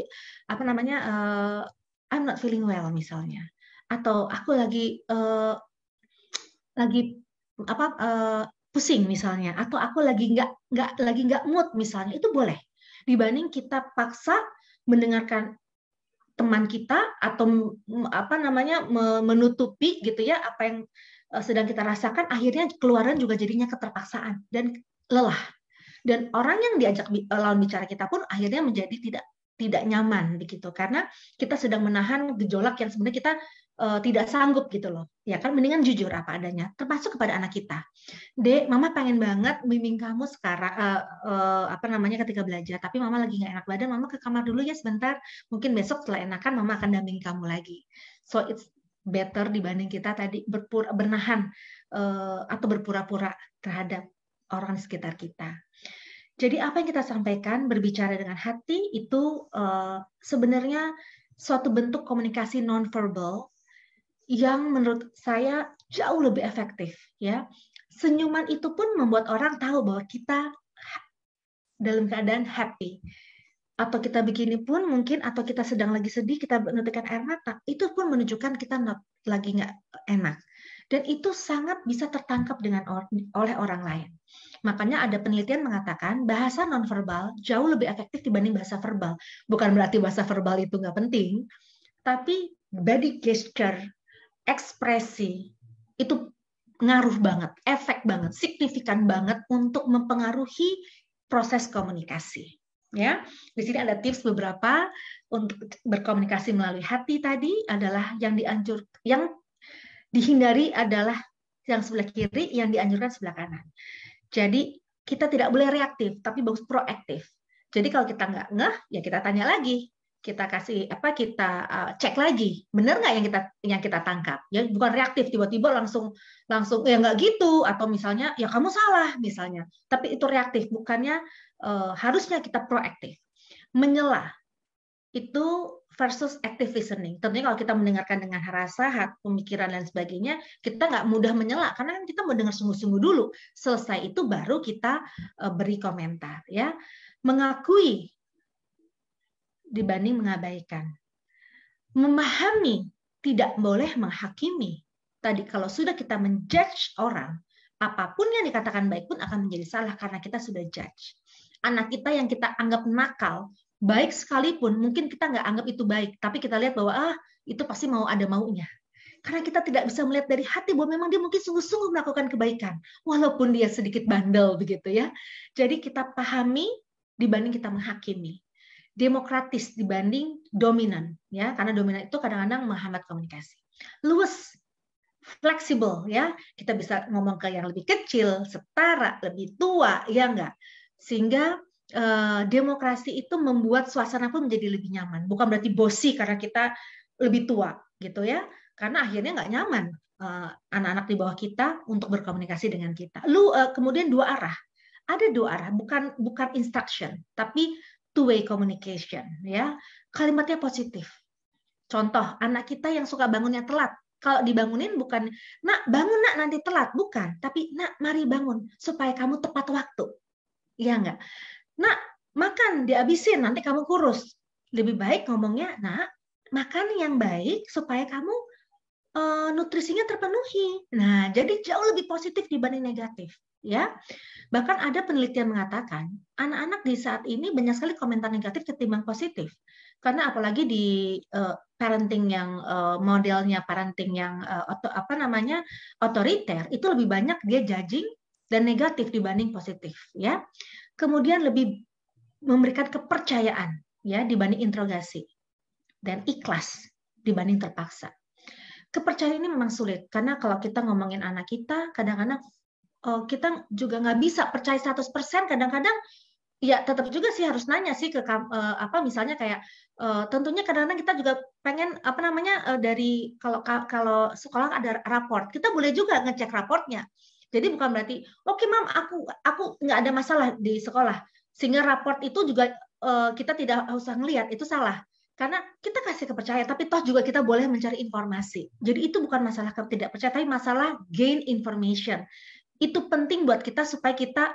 feeling well misalnya, atau aku lagi pusing misalnya, atau aku lagi nggak mood misalnya, itu boleh. Dibanding kita paksa mendengarkan teman kita atau menutupi gitu ya apa yang sedang kita rasakan, akhirnya keluaran juga jadinya keterpaksaan dan lelah. Dan orang yang diajak lawan bicara kita pun akhirnya menjadi tidak nyaman begitu, karena kita sedang menahan gejolak yang sebenarnya kita tidak sanggup gitu loh, ya kan. Mendingan jujur apa adanya, termasuk kepada anak kita. Dek, mama pengen banget bimbing kamu sekarang ketika belajar, tapi mama lagi nggak enak badan, mama ke kamar dulu ya sebentar, mungkin besok setelah enakan mama akan dampingi kamu lagi. So it's better dibanding kita tadi bernahan atau berpura-pura terhadap orang sekitar kita. Jadi apa yang kita sampaikan, berbicara dengan hati itu sebenarnya suatu bentuk komunikasi nonverbal yang menurut saya jauh lebih efektif, ya. Senyuman itu pun membuat orang tahu bahwa kita dalam keadaan happy. Atau kita begini pun mungkin, atau kita sedang lagi sedih, kita meneteskan air mata, itu pun menunjukkan kita lagi nggak enak. Dan itu sangat bisa tertangkap oleh orang lain. Makanya ada penelitian mengatakan bahasa nonverbal jauh lebih efektif dibanding bahasa verbal. Bukan berarti bahasa verbal itu nggak penting, tapi body gesture, ekspresi itu ngaruh banget, efek banget, signifikan banget untuk mempengaruhi proses komunikasi. Ya, di sini ada tips beberapa untuk berkomunikasi melalui hati. Tadi adalah yang dihindari adalah yang sebelah kiri, yang dianjurkan sebelah kanan. Jadi kita tidak boleh reaktif, tapi bagus proaktif. Jadi kalau kita nggak ngeh, ya kita tanya lagi. Kita cek lagi, benar nggak yang kita tangkap, ya bukan reaktif tiba-tiba langsung ya nggak gitu, atau misalnya ya kamu salah misalnya, tapi itu reaktif, bukannya harusnya kita proaktif. Menyela itu versus active listening. Tentunya kalau kita mendengarkan dengan rasa, pemikiran dan sebagainya, kita nggak mudah menyela karena kita mau dengar sungguh-sungguh dulu. Selesai itu baru kita beri komentar, ya. Mengakui dibanding mengabaikan. Memahami, tidak boleh menghakimi. Tadi kalau sudah kita menjudge orang, apapun yang dikatakan baik pun akan menjadi salah karena kita sudah judge. Anak kita yang kita anggap nakal, baik sekalipun mungkin kita nggak anggap itu baik, tapi kita lihat bahwa itu pasti mau ada maunya. Karena kita tidak bisa melihat dari hati bahwa memang dia mungkin sungguh-sungguh melakukan kebaikan, walaupun dia sedikit bandel begitu ya. Jadi kita pahami dibanding kita menghakimi. Demokratis dibanding dominan, ya, karena dominan itu kadang-kadang menghambat komunikasi. Luwes, fleksibel, ya, kita bisa ngomong ke yang lebih kecil, setara, lebih tua, ya enggak, sehingga demokrasi itu membuat suasana pun menjadi lebih nyaman. Bukan berarti bosi karena kita lebih tua, gitu ya, karena akhirnya nggak nyaman anak-anak di bawah kita untuk berkomunikasi dengan kita. Kemudian dua arah, ada dua arah, bukan instruction, tapi two-way communication, ya. Kalimatnya positif. Contoh, anak kita yang suka bangunnya telat. Kalau dibangunin bukan, nak bangun nak nanti telat, bukan. Tapi nak mari bangun supaya kamu tepat waktu. Iya enggak? Nak makan dihabisin nanti kamu kurus. Lebih baik ngomongnya, nak makan yang baik supaya kamu nutrisinya terpenuhi. Nah, jadi jauh lebih positif dibanding negatif. Ya, bahkan ada penelitian mengatakan anak-anak di saat ini banyak sekali komentar negatif ketimbang positif. Karena apalagi di parenting yang modelnya parenting yang otoriter, itu lebih banyak dia judging dan negatif dibanding positif, ya. Kemudian lebih memberikan kepercayaan, ya, dibanding interogasi, dan ikhlas dibanding terpaksa. Kepercayaan ini memang sulit karena kalau kita ngomongin anak kita, kadang-kadang kita juga nggak bisa percaya 100%. Kadang-kadang ya tetap juga sih harus nanya sih ke misalnya kayak tentunya kadang-kadang kita juga pengen dari kalau sekolah ada raport, kita boleh juga ngecek raportnya. Jadi bukan berarti oke, Mam, aku nggak ada masalah di sekolah sehingga raport itu juga kita tidak usah ngelihat, itu salah. Karena kita kasih kepercayaan, tapi toh juga kita boleh mencari informasi. Jadi itu bukan masalah ketidakpercayaan, tapi masalah gain information. Itu penting buat kita supaya kita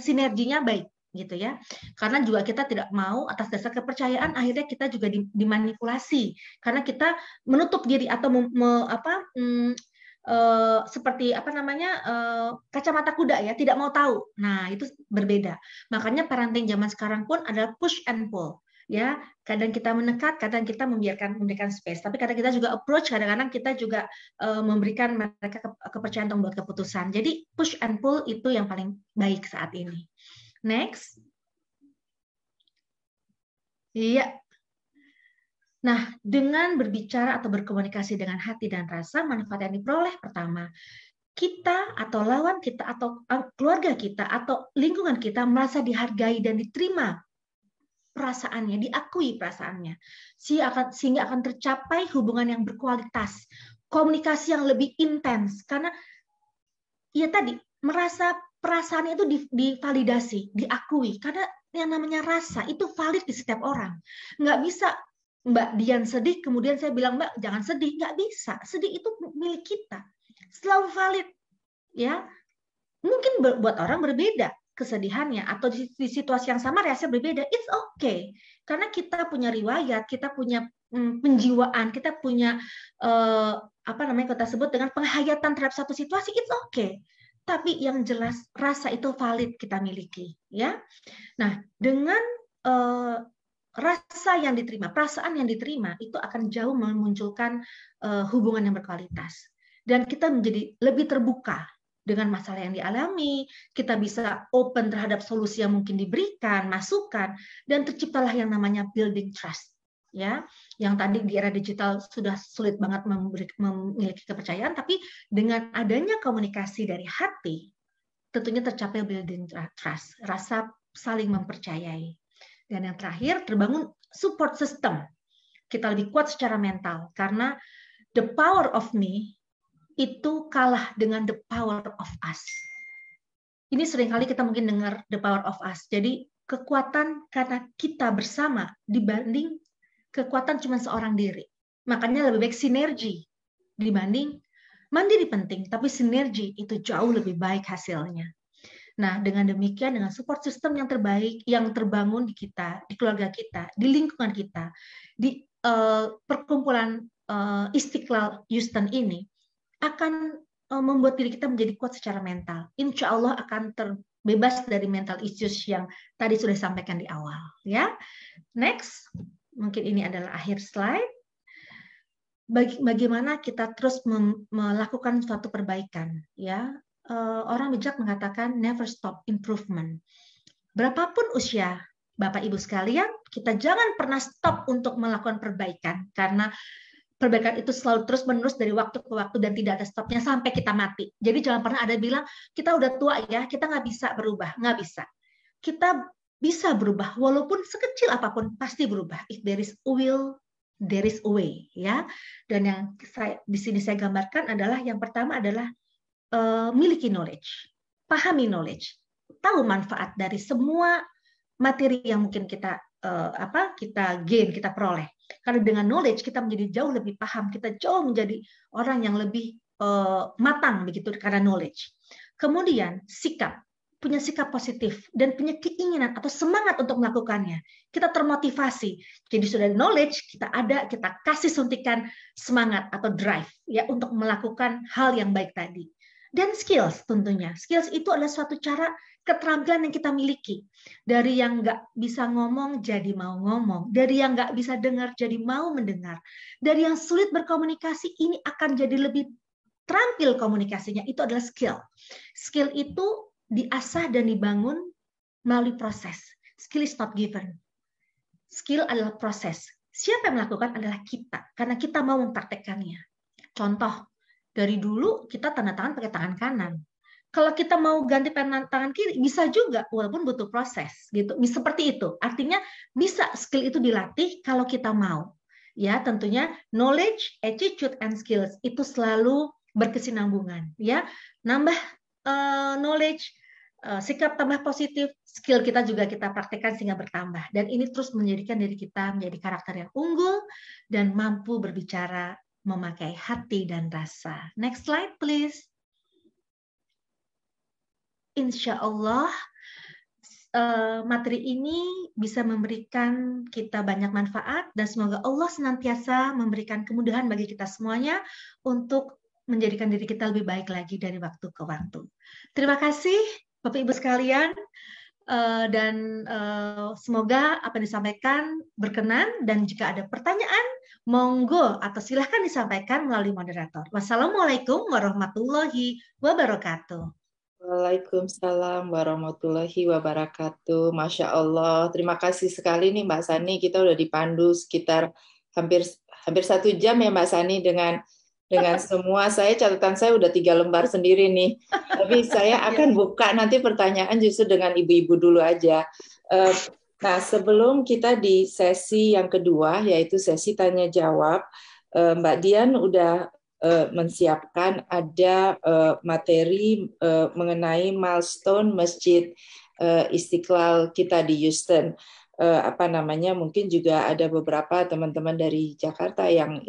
sinerginya baik, gitu ya. Karena juga kita tidak mau atas dasar kepercayaan akhirnya kita juga dimanipulasi. Karena kita menutup diri atau seperti kacamata kuda, ya, tidak mau tahu. Nah, itu berbeda. Makanya parenting zaman sekarang pun adalah push and pull, ya. Kadang kita menekat, kadang kita memberikan space, tapi kadang kita juga approach, kadang-kadang kita juga memberikan mereka kepercayaan untuk membuat keputusan. Jadi push and pull itu yang paling baik saat ini. Next. Iya. Nah, dengan berbicara atau berkomunikasi dengan hati dan rasa, manfaat yang diperoleh pertama, kita atau lawan kita atau keluarga kita atau lingkungan kita merasa dihargai dan diterima perasaannya, diakui perasaannya, sehingga akan tercapai hubungan yang berkualitas, komunikasi yang lebih intens, karena ya tadi merasa perasaannya itu divalidasi, diakui, karena yang namanya rasa itu valid di setiap orang. Nggak bisa Mbak Dian sedih, kemudian saya bilang Mbak jangan sedih, nggak bisa. Sedih itu milik kita, selalu valid, ya. Mungkin buat orang berbeda kesedihannya atau di situasi yang sama reaksinya berbeda. It's okay, karena kita punya riwayat, kita punya penjiwaan, kita punya kita sebut dengan penghayatan terhadap satu situasi. It's okay. Tapi yang jelas rasa itu valid kita miliki, ya. Nah, dengan rasa yang diterima, perasaan yang diterima itu akan jauh memunculkan hubungan yang berkualitas. Dan kita menjadi lebih terbuka dengan masalah yang dialami, kita bisa open terhadap solusi yang mungkin diberikan, masukan, dan terciptalah yang namanya building trust. Ya, yang tadi di era digital sudah sulit banget memiliki kepercayaan, tapi dengan adanya komunikasi dari hati, tentunya tercapai building trust, rasa saling mempercayai. Dan yang terakhir, terbangun support system. Kita lebih kuat secara mental, karena the power of me itu kalah dengan the power of us. Ini seringkali kita mungkin dengar the power of us. Jadi kekuatan karena kita bersama dibanding kekuatan cuma seorang diri. Makanya lebih baik sinergi dibanding mandiri penting, tapi sinergi itu jauh lebih baik hasilnya. Nah, dengan demikian, dengan support system yang terbaik, yang terbangun di kita, di keluarga kita, di lingkungan kita, di perkumpulan Istiqlal Houston ini, akan membuat diri kita menjadi kuat secara mental. Insya Allah akan terbebas dari mental issues yang tadi sudah disampaikan di awal. Ya, next, mungkin ini adalah akhir slide. Bagaimana kita terus melakukan suatu perbaikan, ya. Orang bijak mengatakan never stop improvement. Berapapun usia Bapak Ibu sekalian, kita jangan pernah stop untuk melakukan perbaikan, karena perbaikan itu selalu terus-menerus dari waktu ke waktu dan tidak ada stopnya sampai kita mati. Jadi jangan pernah ada bilang kita udah tua ya, kita nggak bisa berubah, nggak bisa. Kita bisa berubah walaupun sekecil apapun, pasti berubah. If there is a will, there is a way, ya. Dan yang di sini saya gambarkan adalah yang pertama adalah miliki knowledge, pahami knowledge, tahu manfaat dari semua materi yang mungkin kita gain, kita peroleh. Karena dengan knowledge kita menjadi jauh lebih paham, kita jauh menjadi orang yang lebih matang begitu karena knowledge. Kemudian sikap, punya sikap positif dan punya keinginan atau semangat untuk melakukannya. Kita termotivasi. Jadi sudah knowledge, kita kasih suntikan semangat atau drive ya untuk melakukan hal yang baik tadi. Dan skills tentunya. Skills itu adalah suatu cara keterampilan yang kita miliki. Dari yang nggak bisa ngomong jadi mau ngomong, dari yang nggak bisa dengar jadi mau mendengar, dari yang sulit berkomunikasi ini akan jadi lebih terampil komunikasinya. Itu adalah skill. Skill itu diasah dan dibangun melalui proses. Skill is not given. Skill adalah proses. Siapa yang melakukan adalah kita, karena kita mau mempraktekkannya. Contoh, dari dulu kita tanda tangan pakai tangan kanan. Kalau kita mau ganti tangan kiri, bisa juga, walaupun butuh proses. Gitu. Seperti itu. Artinya bisa skill itu dilatih kalau kita mau. Ya, tentunya knowledge, attitude, and skills itu selalu berkesinambungan. Ya, nambah knowledge, sikap tambah positif, skill kita juga kita praktekkan sehingga bertambah. Dan ini terus menjadikan diri kita menjadi karakter yang unggul dan mampu berbicara memakai hati dan rasa. Next slide, please. Insya Allah materi ini bisa memberikan kita banyak manfaat dan semoga Allah senantiasa memberikan kemudahan bagi kita semuanya untuk menjadikan diri kita lebih baik lagi dari waktu ke waktu. Terima kasih Bapak Ibu sekalian dan semoga apa yang disampaikan berkenan dan jika ada pertanyaan monggo atau silahkan disampaikan melalui moderator. Wassalamualaikum warahmatullahi wabarakatuh. Waalaikumsalam warahmatullahi wabarakatuh. Masya Allah, terima kasih sekali nih Mbak Sani. Kita udah dipandu sekitar hampir 1 jam ya Mbak Sani dengan semua. Catatan saya udah 3 lembar sendiri nih. Tapi saya akan buka nanti pertanyaan justru dengan ibu-ibu dulu aja. Nah, sebelum kita di sesi yang kedua, yaitu sesi tanya jawab, Mbak Dian udah menyiapkan ada materi mengenai milestone Masjid Istiqlal kita di Houston. Mungkin juga ada beberapa teman-teman dari Jakarta yang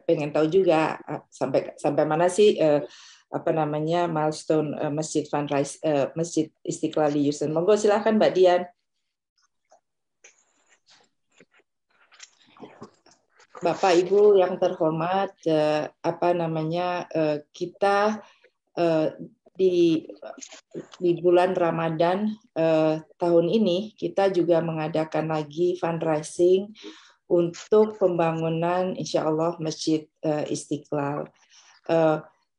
pengen tahu juga sampai mana sih milestone Masjid Fundraise Masjid Istiqlal di Houston. Monggo silahkan Mbak Dian. Bapak Ibu yang terhormat, kita di bulan Ramadan tahun ini kita juga mengadakan lagi fundraising untuk pembangunan insya Allah Masjid Istiqlal.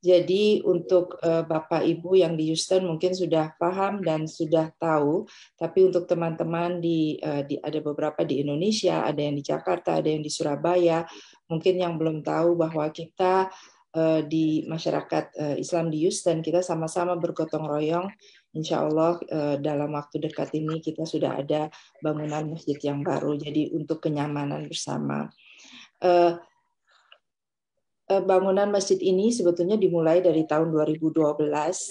Jadi untuk Bapak Ibu yang di Houston mungkin sudah paham dan sudah tahu, tapi untuk teman-teman ada beberapa di Indonesia, ada yang di Jakarta, ada yang di Surabaya, mungkin yang belum tahu bahwa kita di masyarakat Islam di Houston kita sama-sama bergotong royong. Insya Allah dalam waktu dekat ini kita sudah ada bangunan masjid yang baru. Jadi untuk kenyamanan bersama. Bangunan masjid ini sebetulnya dimulai dari tahun 2012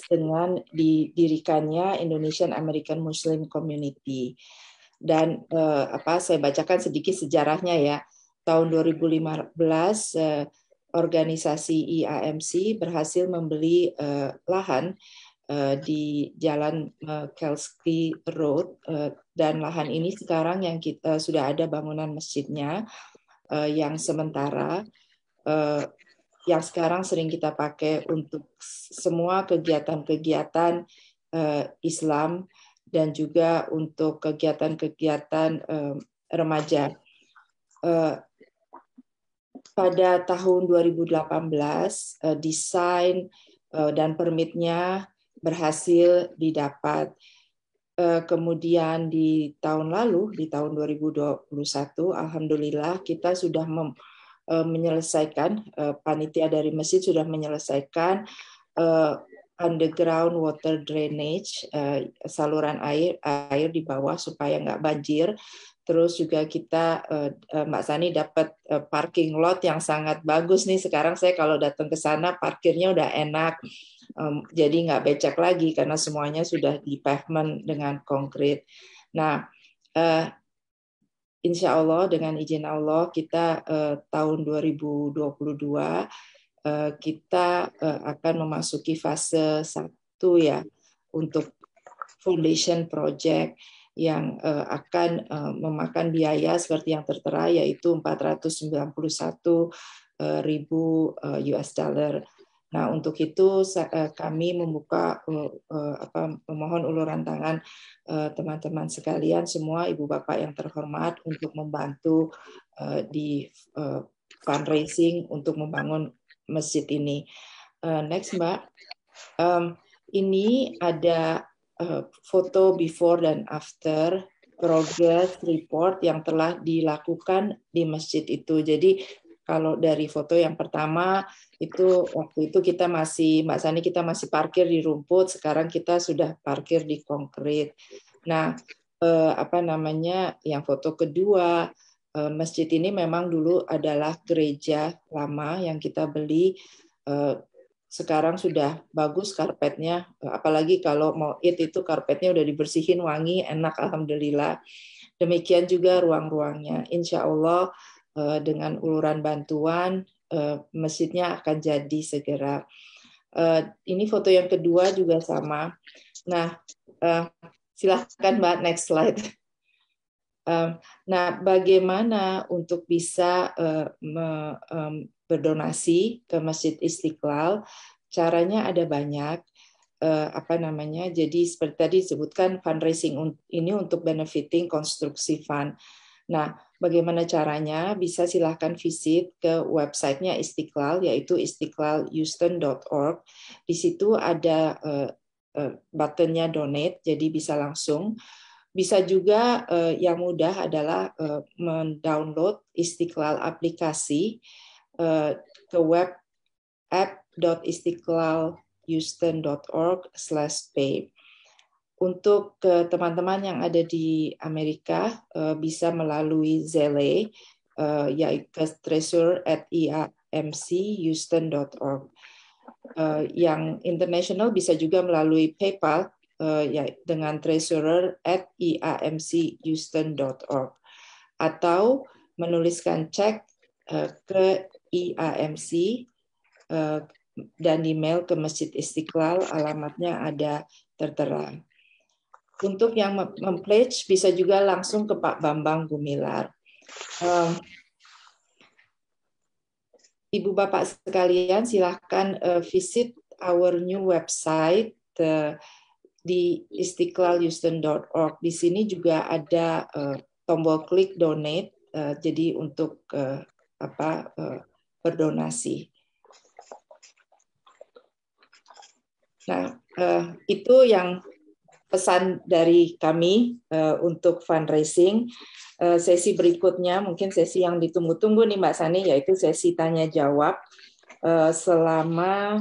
dengan didirikannya Indonesian American Muslim Community. Dan saya bacakan sedikit sejarahnya ya. Tahun 2015 organisasi IAMC berhasil membeli lahan di Jalan Kelsey Road dan lahan ini sekarang yang kita sudah ada bangunan masjidnya yang sementara yang sekarang sering kita pakai untuk semua kegiatan-kegiatan Islam dan juga untuk kegiatan-kegiatan remaja. Pada tahun 2018, desain dan permitnya berhasil didapat. Kemudian di tahun lalu, di tahun 2021, alhamdulillah kita sudah menyelesaikan, panitia dari masjid sudah menyelesaikan underground water drainage, saluran air di bawah supaya nggak banjir. Terus juga kita, Mbak Sani dapat parking lot yang sangat bagus nih. Sekarang saya kalau datang ke sana parkirnya udah enak, jadi nggak becek lagi karena semuanya sudah di pavement dengan konkrit. Nah, insya Allah dengan izin Allah kita tahun 2022 kita akan memasuki fase 1 ya untuk foundation project yang akan memakan biaya seperti yang tertera yaitu 491.000 US dollar. Nah, untuk itu kami membuka memohon uluran tangan teman-teman sekalian, semua ibu bapak yang terhormat untuk membantu di fundraising untuk membangun masjid ini. Next, Mbak. Ini ada foto before dan after progress report yang telah dilakukan di masjid itu. Jadi kalau dari foto yang pertama itu waktu itu kita masih, Mbak Sani, kita masih parkir di rumput, sekarang kita sudah parkir di konkrit. Nah, yang foto kedua, masjid ini memang dulu adalah gereja lama yang kita beli. Sekarang sudah bagus karpetnya, apalagi kalau mau itu karpetnya udah dibersihin, wangi, enak, alhamdulillah. Demikian juga ruang-ruangnya. Insya Allah dengan uluran bantuan masjidnya akan jadi segera. Ini foto yang kedua juga sama. Nah, silahkan Mbak, next slide. Nah, bagaimana untuk bisa berdonasi ke Masjid Istiqlal? Caranya ada banyak. Jadi seperti tadi disebutkan, fundraising ini untuk benefiting konstruksi fund. Nah, bagaimana caranya? Bisa silahkan visit ke websitenya Istiqlal, yaitu istiqlalhouston.org. Di situ ada buttonnya donate, jadi bisa langsung. Bisa juga yang mudah adalah mendownload Istiqlal aplikasi ke web app.istiqlalhouston.org/pay. Untuk teman-teman yang ada di Amerika bisa melalui Zelle, yaitu treasure@iamchouston.org. Yang international bisa juga melalui PayPal dengan treasurer@iamchouston.org, atau menuliskan cek ke IAMC dan email ke Masjid Istiqlal, alamatnya ada tertera. Untuk yang mempledge bisa juga langsung ke Pak Bambang Gumilar. Ibu Bapak sekalian, silahkan visit our new website di istiqlalhouston.org. Di sini juga ada tombol klik donate, jadi untuk berdonasi. Nah, itu yang pesan dari kami untuk fundraising. Sesi berikutnya, mungkin sesi yang ditunggu-tunggu nih Mbak Sani, yaitu sesi tanya-jawab. Selama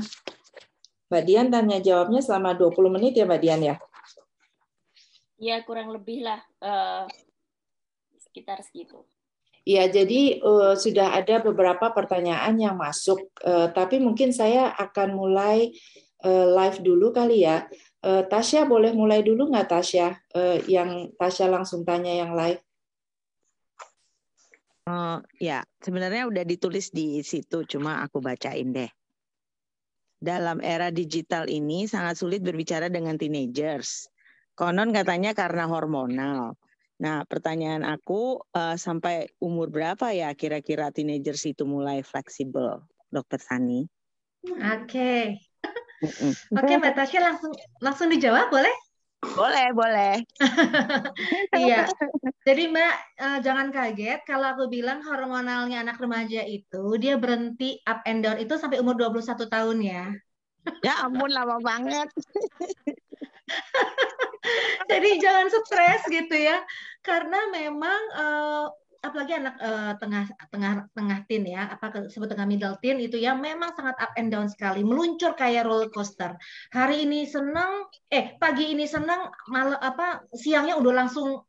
Mbak Dian tanya jawabnya selama 20 menit ya Mbak Dian ya? Ya, kurang lebih lah, sekitar segitu. Ya, jadi sudah ada beberapa pertanyaan yang masuk, tapi mungkin saya akan mulai live dulu kali ya. Tasya boleh mulai dulu nggak Tasya? Yang Tasya langsung tanya yang live. Ya, sebenarnya udah ditulis di situ, cuma aku bacain deh. Dalam era digital ini sangat sulit berbicara dengan teenagers. Konon katanya karena hormonal. Nah, pertanyaan aku, sampai umur berapa ya kira-kira teenagers itu mulai fleksibel, Dokter Sani? Oke. Oke, Mbak Tasya langsung dijawab boleh? Boleh. Iya. Jadi Mbak, jangan kaget kalau aku bilang hormonalnya anak remaja itu dia berhenti up and down itu sampai umur 21 tahun ya. Ya ampun, lama banget. Jadi jangan stres gitu ya. Karena memang apalagi anak tengah teen ya, apa sebut dengan middle teen itu ya, memang sangat up and down sekali, meluncur kayak roller coaster. Hari ini senang, pagi ini senang, malam siangnya udah langsung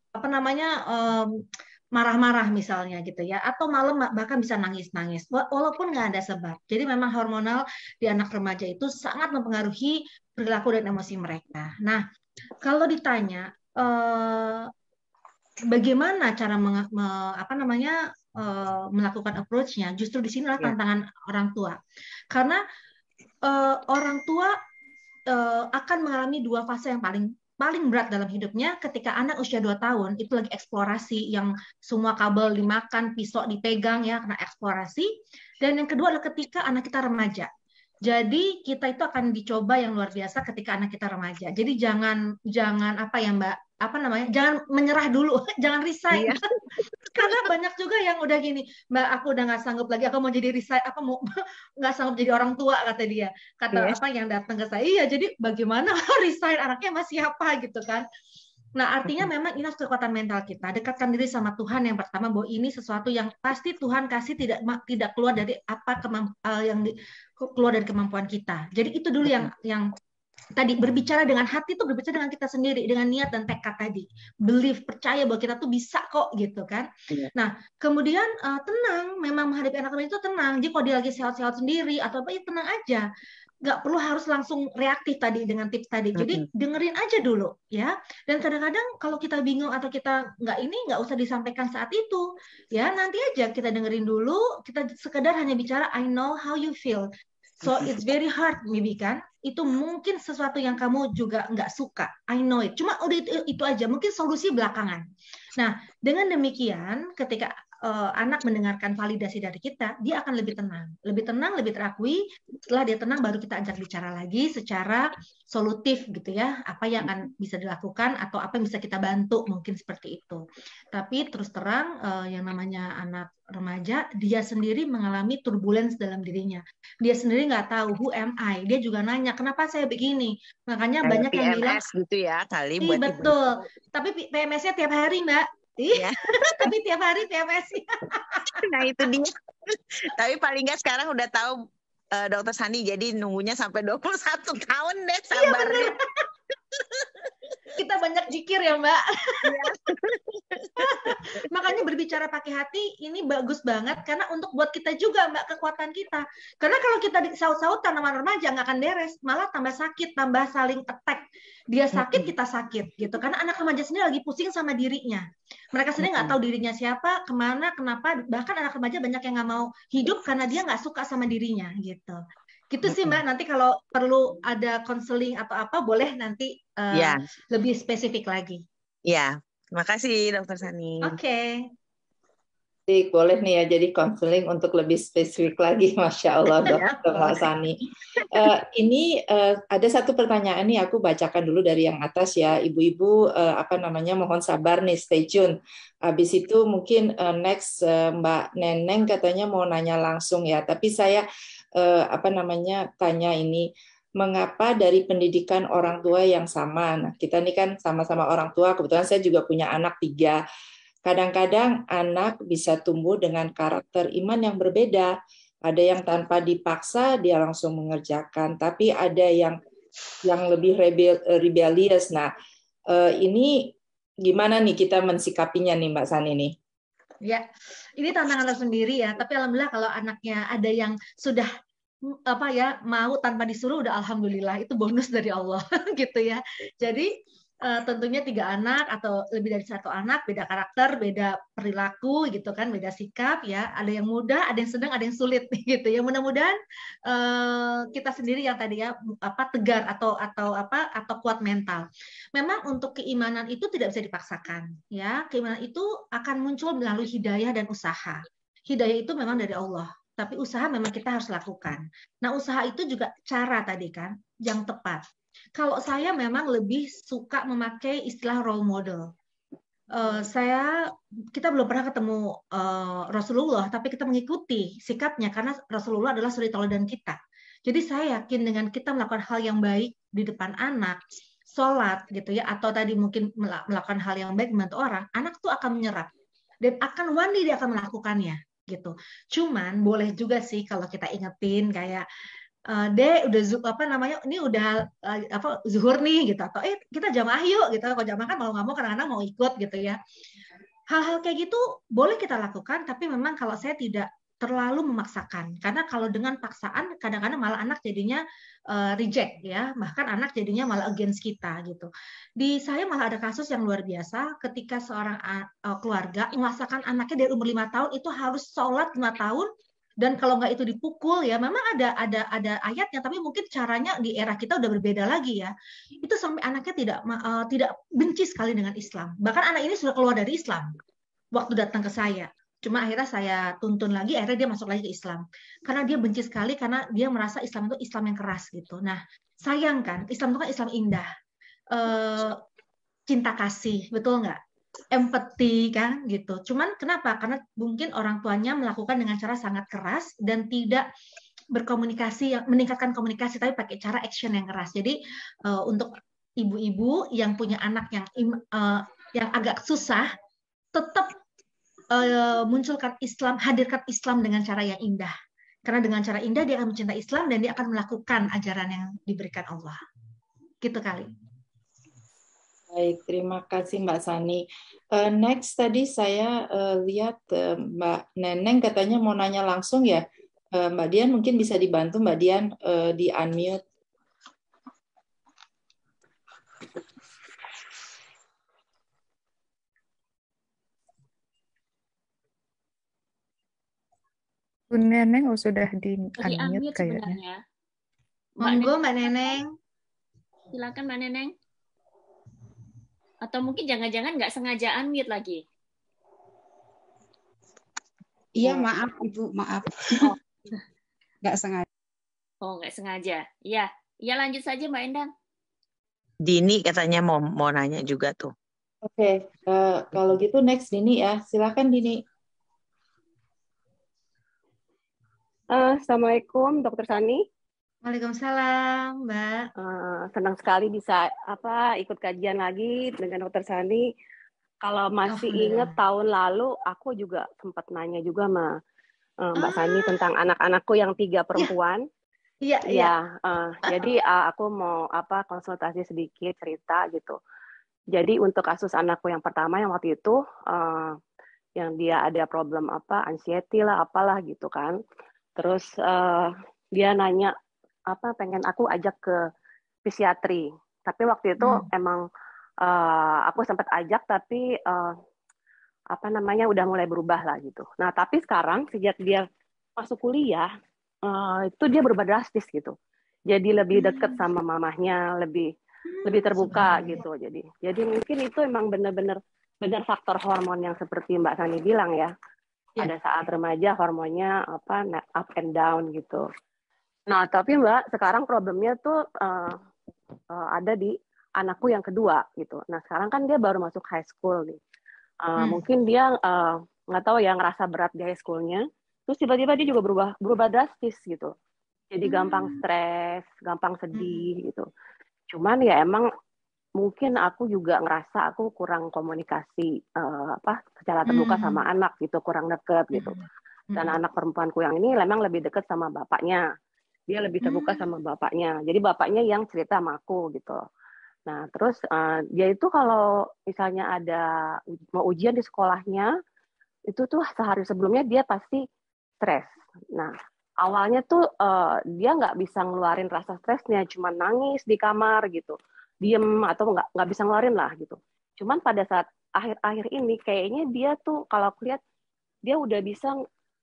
marah-marah misalnya gitu ya, atau malam bahkan bisa nangis-nangis walaupun nggak ada sebab. Jadi memang hormonal di anak remaja itu sangat mempengaruhi perilaku dan emosi mereka. Nah, kalau ditanya bagaimana cara melakukan approach-nya, justru di sinilah tantangan orang tua. Karena orang tua akan mengalami dua fase yang paling berat dalam hidupnya ketika anak usia 2 tahun itu lagi eksplorasi, yang semua kabel dimakan, pisau dipegang ya, karena eksplorasi. Dan yang kedua adalah ketika anak kita remaja. Jadi kita itu akan dicoba yang luar biasa ketika anak kita remaja. Jadi jangan apa ya Mbak, apa namanya? Jangan menyerah dulu, jangan resign. Iya. Karena banyak juga yang udah gini, Mbak, aku udah nggak sanggup lagi, aku mau jadi resign, apa mau nggak sanggup jadi orang tua kata dia. Kata apa yang datang ke saya, iya jadi bagaimana resign, anaknya masih apa gitu kan. Nah, artinya memang ini harus kekuatan mental kita. Dekatkan diri sama Tuhan yang pertama, bahwa ini sesuatu yang pasti Tuhan kasih tidak keluar dari apa keluar dari kemampuan kita. Jadi itu dulu yang tadi berbicara dengan hati itu berbicara dengan kita sendiri, dengan niat dan tekad tadi. Believe, percaya bahwa kita tuh bisa kok gitu kan. Nah, kemudian tenang, memang menghadapi anak remaja itu tenang. Jadi kalau dia lagi sehat-sehat sendiri atau apa, ya tenang aja. Nggak perlu harus langsung reaktif tadi dengan tips tadi. Jadi dengerin aja dulu ya. Dan kadang-kadang kalau kita bingung atau kita nggak usah disampaikan saat itu ya. Nanti aja kita dengerin dulu. Kita sekedar hanya bicara I know how you feel. So it's very hard maybe kan. Itu mungkin sesuatu yang kamu juga nggak suka. I know it. Cuma udah itu aja. Mungkin solusi belakangan. Nah dengan demikian ketika anak mendengarkan validasi dari kita, dia akan lebih tenang, lebih terakui. Setelah dia tenang, baru kita ajak bicara lagi secara solutif gitu ya, apa yang akan bisa dilakukan atau apa yang bisa kita bantu, mungkin seperti itu. Tapi terus terang, yang namanya anak remaja, dia sendiri mengalami turbulence dalam dirinya. Dia sendiri nggak tahu who am I. Dia juga nanya kenapa saya begini. Makanya banyak yang bilang gitu ya kali. Betul. Tapi PMS-nya tiap hari Mbak. Iya, tapi tiap hari PMS. Nah itu dia. Tapi paling nggak sekarang udah tahu Dokter Sani, jadi nunggunya sampai 21 tahun deh sabarnya. Iya, kita banyak zikir ya Mbak. Ya. Makanya berbicara pakai hati ini bagus banget karena untuk buat kita juga Mbak, kekuatan kita. Karena kalau kita saut-saut tanaman remaja nggak akan beres, malah tambah sakit, tambah saling attack. Dia sakit, kita sakit gitu. Karena anak remaja sendiri lagi pusing sama dirinya. Mereka sendiri nggak tahu dirinya siapa, kemana, kenapa. Bahkan anak remaja banyak yang nggak mau hidup karena dia nggak suka sama dirinya gitu. Gitu sih Mbak, nanti kalau perlu ada konseling atau apa, boleh nanti lebih spesifik lagi. Ya, terima kasih Dokter Sani. Oke. Boleh nih ya jadi konseling untuk lebih spesifik lagi, Masya Allah Dokter Sani. Ini ada satu pertanyaan nih, aku bacakan dulu dari yang atas ya, ibu-ibu mohon sabar nih, stay tune. Habis itu mungkin next Mbak Neneng katanya mau nanya langsung ya, tapi saya tanya ini, mengapa dari pendidikan orang tua yang sama? Nah, kita ini kan sama-sama orang tua, kebetulan saya juga punya anak 3. Kadang-kadang anak bisa tumbuh dengan karakter iman yang berbeda. Ada yang tanpa dipaksa dia langsung mengerjakan, tapi ada yang lebih rebellious. Nah, ini gimana nih kita mensikapinya nih Mbak Sani nih? Ya, ini tantangan tersendiri ya. Tapi alhamdulillah kalau anaknya ada yang sudah mau tanpa disuruh, udah alhamdulillah, itu bonus dari Allah gitu ya. Jadi tentunya 3 anak atau lebih dari 1 anak, beda karakter, beda perilaku gitu kan, beda sikap ya. Ada yang mudah, ada yang sedang, ada yang sulit gitu ya. Mudah-mudahan kita sendiri yang tadi ya tegar atau kuat mental. Memang untuk keimanan itu tidak bisa dipaksakan ya. Keimanan itu akan muncul melalui hidayah dan usaha. Hidayah itu memang dari Allah, tapi usaha memang kita harus lakukan. Nah, usaha itu juga cara tadi kan yang tepat. Kalau saya memang lebih suka memakai istilah role model. Kita belum pernah ketemu Rasulullah, tapi kita mengikuti sikapnya karena Rasulullah adalah suri tauladan kita. Jadi saya yakin dengan kita melakukan hal yang baik di depan anak, sholat gitu ya, atau tadi mungkin melakukan hal yang baik membantu orang, anak tuh akan menyerap dan akan one day dia akan melakukannya gitu. Cuman boleh juga sih kalau kita ingetin kayak ini udah zuhur nih gitu, atau kita jamaah yuk gitu. Kalau jamaah kan mau nggak mau kadang-kadang mau ikut gitu ya. Hal-hal kayak gitu boleh kita lakukan, tapi memang kalau saya tidak terlalu memaksakan, karena kalau dengan paksaan kadang-kadang malah anak jadinya reject ya, bahkan anak jadinya malah against kita gitu. Di saya malah ada kasus yang luar biasa ketika seorang keluarga memaksakan anaknya dari umur 5 tahun itu harus sholat 5 tahun. Dan kalau nggak itu dipukul ya, memang ada ayatnya, tapi mungkin caranya di era kita udah berbeda lagi ya. Itu sampai anaknya tidak benci sekali dengan Islam. Bahkan anak ini sudah keluar dari Islam waktu datang ke saya. Cuma akhirnya saya tuntun lagi, akhirnya dia masuk lagi ke Islam. Karena dia benci sekali, karena dia merasa Islam itu Islam yang keras gitu. Nah, sayang kan, Islam itu kan Islam indah. Cinta kasih, betul nggak? Empati kan gitu. Cuman kenapa? Karena mungkin orang tuanya melakukan dengan cara sangat keras dan tidak berkomunikasi, yang meningkatkan komunikasi, tapi pakai cara action yang keras. Jadi untuk ibu-ibu yang punya anak yang agak susah, tetap munculkan Islam, hadirkan Islam dengan cara yang indah. Karena dengan cara indah dia akan mencintai Islam dan dia akan melakukan ajaran yang diberikan Allah. Gitu kali. Baik, terima kasih Mbak Sani. Next tadi saya lihat Mbak Neneng katanya mau nanya langsung ya. Mbak Dian mungkin bisa dibantu Mbak Dian di unmute. Bu Neneng sudah di unmute kayaknya. Monggo Mbak Neneng. Silakan Mbak Neneng. Atau mungkin jangan-jangan nggak sengaja unmute lagi. Iya, maaf Ibu, maaf. Oh. Nggak sengaja. Oh, nggak sengaja. Iya, lanjut saja Mbak Endang. Dini katanya mau nanya juga tuh. Oke, kalau gitu next Dini ya. Silakan Dini. Assalamualaikum, Dr. Sani. Waalaikumsalam, Mbak. Senang sekali bisa ikut kajian lagi dengan Dr. Sani. Kalau masih ingat tahun lalu, aku juga sempat nanya juga sama Mbak Sani tentang anak-anakku yang 3 perempuan. Iya. Jadi aku mau konsultasi sedikit cerita gitu. Jadi untuk kasus anakku yang pertama yang waktu itu yang dia ada problem anxiety lah apalah gitu kan. Terus dia nanya pengen aku ajak ke psikiatri. Tapi waktu itu emang aku sempat ajak tapi udah mulai berubah lah gitu. Nah, tapi sekarang sejak dia masuk kuliah itu dia berubah drastis gitu. Jadi lebih dekat sama mamahnya, lebih terbuka gitu. Jadi mungkin itu emang benar faktor hormon yang seperti Mbak Sani bilang ya. Pada saat remaja hormonnya up and down gitu. Nah, tapi Mbak, sekarang problemnya tuh ada di anakku yang kedua gitu. Nah, sekarang kan dia baru masuk high school nih. Mungkin dia nggak tahu ya, ngerasa berat di high school-nya. Terus tiba-tiba dia juga berubah drastis gitu. Jadi gampang stres, gampang sedih gitu. Cuman ya emang mungkin aku juga ngerasa aku kurang komunikasi secara terbuka sama anak gitu, kurang deket gitu. Dan anak perempuanku yang ini memang lebih deket sama bapaknya. Dia lebih terbuka sama bapaknya. Jadi bapaknya yang cerita sama aku gitu. Nah, terus dia itu kalau misalnya ada mau ujian di sekolahnya, itu tuh sehari sebelumnya dia pasti stres. Nah, awalnya tuh dia nggak bisa ngeluarin rasa stresnya, cuma nangis di kamar gitu, diem atau nggak bisa ngeluarin lah gitu. Cuman pada saat akhir-akhir ini kayaknya dia tuh kalau aku lihat dia udah bisa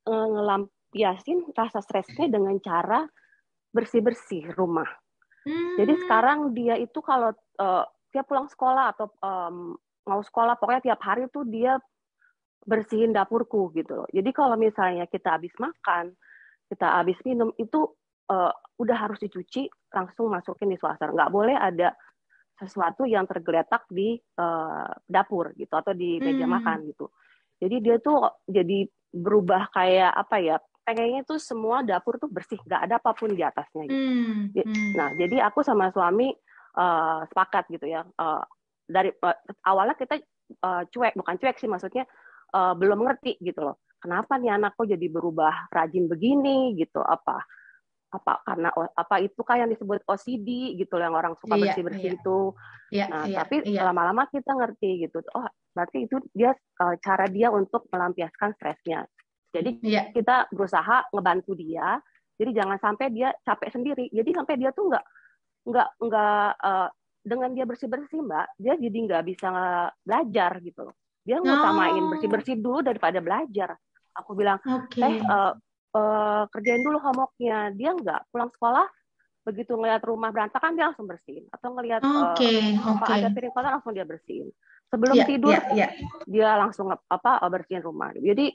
ngelampiasin rasa stresnya dengan cara bersih-bersih rumah. Jadi sekarang dia itu kalau tiap pulang sekolah atau mau sekolah, pokoknya tiap hari tuh dia bersihin dapurku gitu loh. Jadi kalau misalnya kita habis makan, kita habis minum, itu udah harus dicuci, langsung masukin di suasana. Nggak boleh ada sesuatu yang tergeletak di dapur gitu, atau di meja makan gitu. Jadi dia tuh jadi berubah kayak pengennya tuh semua dapur tuh bersih, nggak ada apapun di atasnya gitu. Nah, jadi aku sama suami sepakat gitu ya. Dari awalnya kita bukan cuek sih, maksudnya belum ngerti gitu loh. Kenapa nih anakku jadi berubah rajin begini gitu? Apa karena itu yang disebut OCD gitu loh, yang orang suka bersih-bersih itu. Tapi lama-lama kita ngerti gitu. Oh, berarti itu dia cara dia untuk melampiaskan stresnya. Jadi kita berusaha ngebantu dia. Jadi jangan sampai dia capek sendiri. Jadi sampai dia tuh nggak dengan dia bersih-bersih Mbak, dia jadi nggak bisa belajar gitu loh. Dia ngutamain bersih-bersih dulu daripada belajar. Aku bilang, kerjain dulu homework-nya. Dia nggak, pulang sekolah begitu ngelihat rumah berantakan dia langsung bersihin, atau ngelihat ada piring kotor langsung dia bersihin. sebelum tidur dia langsung bersihin rumah. Jadi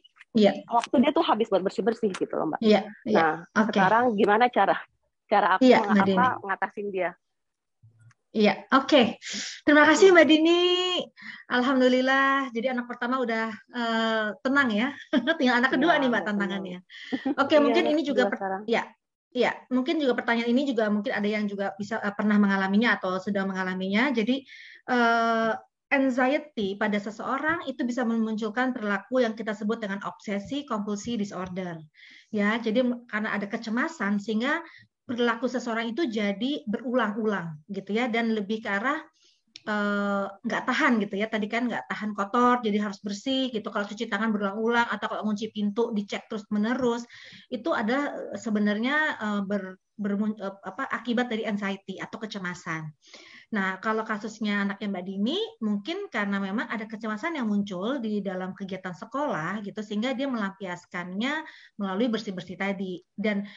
waktu dia tuh habis buat bersih-bersih gitu loh, Mbak. Nah, sekarang gimana cara aku ngatasin dia? Iya, oke. Terima kasih Mbak Dini. Alhamdulillah. Jadi anak pertama udah tenang ya. Tinggal anak kedua nih Mbak tantangannya. Oke, mungkin ini juga mungkin juga pertanyaan ini juga mungkin ada yang juga bisa pernah mengalaminya atau sudah mengalaminya. Jadi anxiety pada seseorang itu bisa memunculkan perilaku yang kita sebut dengan obsesi kompulsi disorder. Ya, jadi karena ada kecemasan sehingga perilaku seseorang itu jadi berulang-ulang gitu ya, dan lebih ke arah nggak tahan gitu ya, tadi kan nggak tahan kotor jadi harus bersih gitu, kalau cuci tangan berulang-ulang atau kalau ngunci pintu dicek terus menerus, itu ada sebenarnya akibat dari anxiety atau kecemasan. Nah, kalau kasusnya anaknya Mbak Dini, mungkin karena memang ada kecemasan yang muncul di dalam kegiatan sekolah gitu, sehingga dia melampiaskannya melalui bersih-bersih tadi. Dan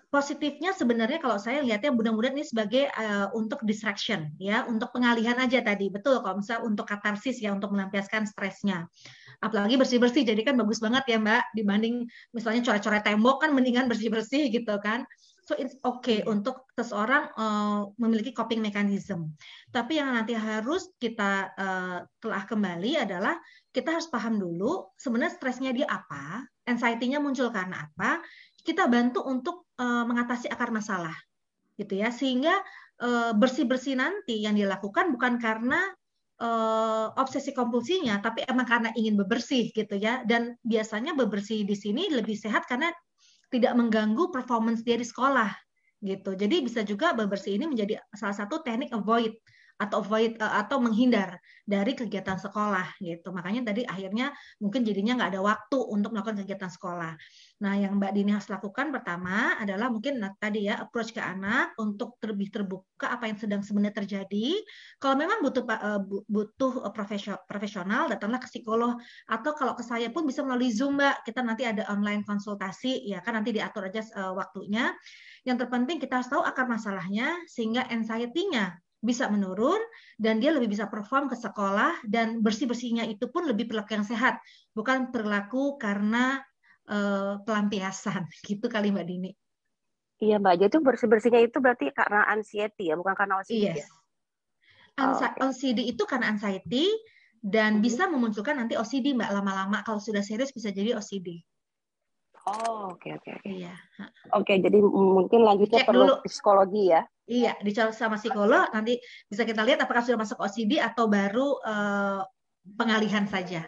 positifnya sebenarnya kalau saya lihatnya mudah-mudahan ini sebagai untuk distraction ya, untuk pengalihan aja tadi. Betul, kalau misalnya untuk katarsis ya, untuk melampiaskan stresnya. Apalagi bersih-bersih, jadi kan bagus banget ya Mbak, dibanding misalnya coret-coret tembok kan mendingan bersih-bersih gitu kan. So it's okay untuk seseorang memiliki coping mechanism. Tapi yang nanti harus kita telah kembali adalah kita harus paham dulu sebenarnya stresnya dia apa, anxiety-nya muncul karena apa, kita bantu untuk mengatasi akar masalah, gitu ya, sehingga bersih-bersih nanti yang dilakukan bukan karena obsesi kompulsinya, tapi emang karena ingin bebersih, gitu ya. Dan biasanya bebersih di sini lebih sehat karena tidak mengganggu performance dia di sekolah, gitu. Jadi bisa juga bebersih ini menjadi salah satu teknik avoid atau menghindar dari kegiatan sekolah gitu. Makanya tadi akhirnya mungkin jadinya nggak ada waktu untuk melakukan kegiatan sekolah. Nah, yang Mbak Dini harus lakukan pertama adalah mungkin tadi ya approach ke anak untuk lebih terbuka apa yang sedang sebenarnya terjadi. Kalau memang butuh profesional, datanglah ke psikolog, atau kalau ke saya pun bisa melalui Zoom, Mbak. Kita nanti ada online konsultasi ya kan, nanti diatur aja waktunya. Yang terpenting kita harus tahu akar masalahnya sehingga anxiety-nya bisa menurun dan dia lebih bisa perform ke sekolah, dan bersih-bersihnya itu pun lebih perilaku yang sehat, bukan perilaku karena pelampiasan gitu kali Mbak Dini. Iya Mbak, jadi bersih-bersihnya itu berarti karena anxiety ya, bukan karena OCD ya? OCD itu karena anxiety dan bisa memunculkan nanti OCD Mbak, lama-lama kalau sudah serius bisa jadi OCD. Oh, oke. Iya. Oke, jadi mungkin lanjutnya perlu psikologi ya? Iya, dicari sama psikolog, nanti bisa kita lihat apakah sudah masuk OCD atau baru pengalihan saja.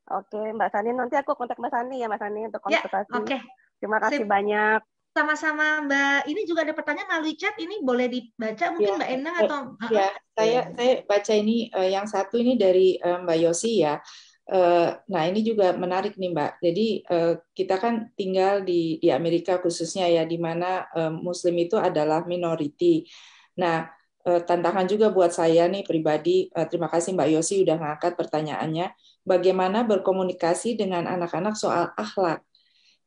Oke, Mbak Sani, nanti aku kontak Mbak Sani ya, Mbak Sani, untuk konsultasi. Ya, oke. Terima kasih banyak. Sama-sama Mbak. Ini juga ada pertanyaan melalui chat, ini boleh dibaca mungkin Mbak Endang atau? Ya, saya baca ini, yang satu ini dari Mbak Yosi ya. Nah, ini juga menarik nih Mbak. Jadi kita kan tinggal di Amerika khususnya ya, di mana Muslim itu adalah minority. Nah, tantangan juga buat saya nih pribadi. Terima kasih Mbak Yosi udah ngangkat pertanyaannya. Bagaimana berkomunikasi dengan anak-anak soal akhlak?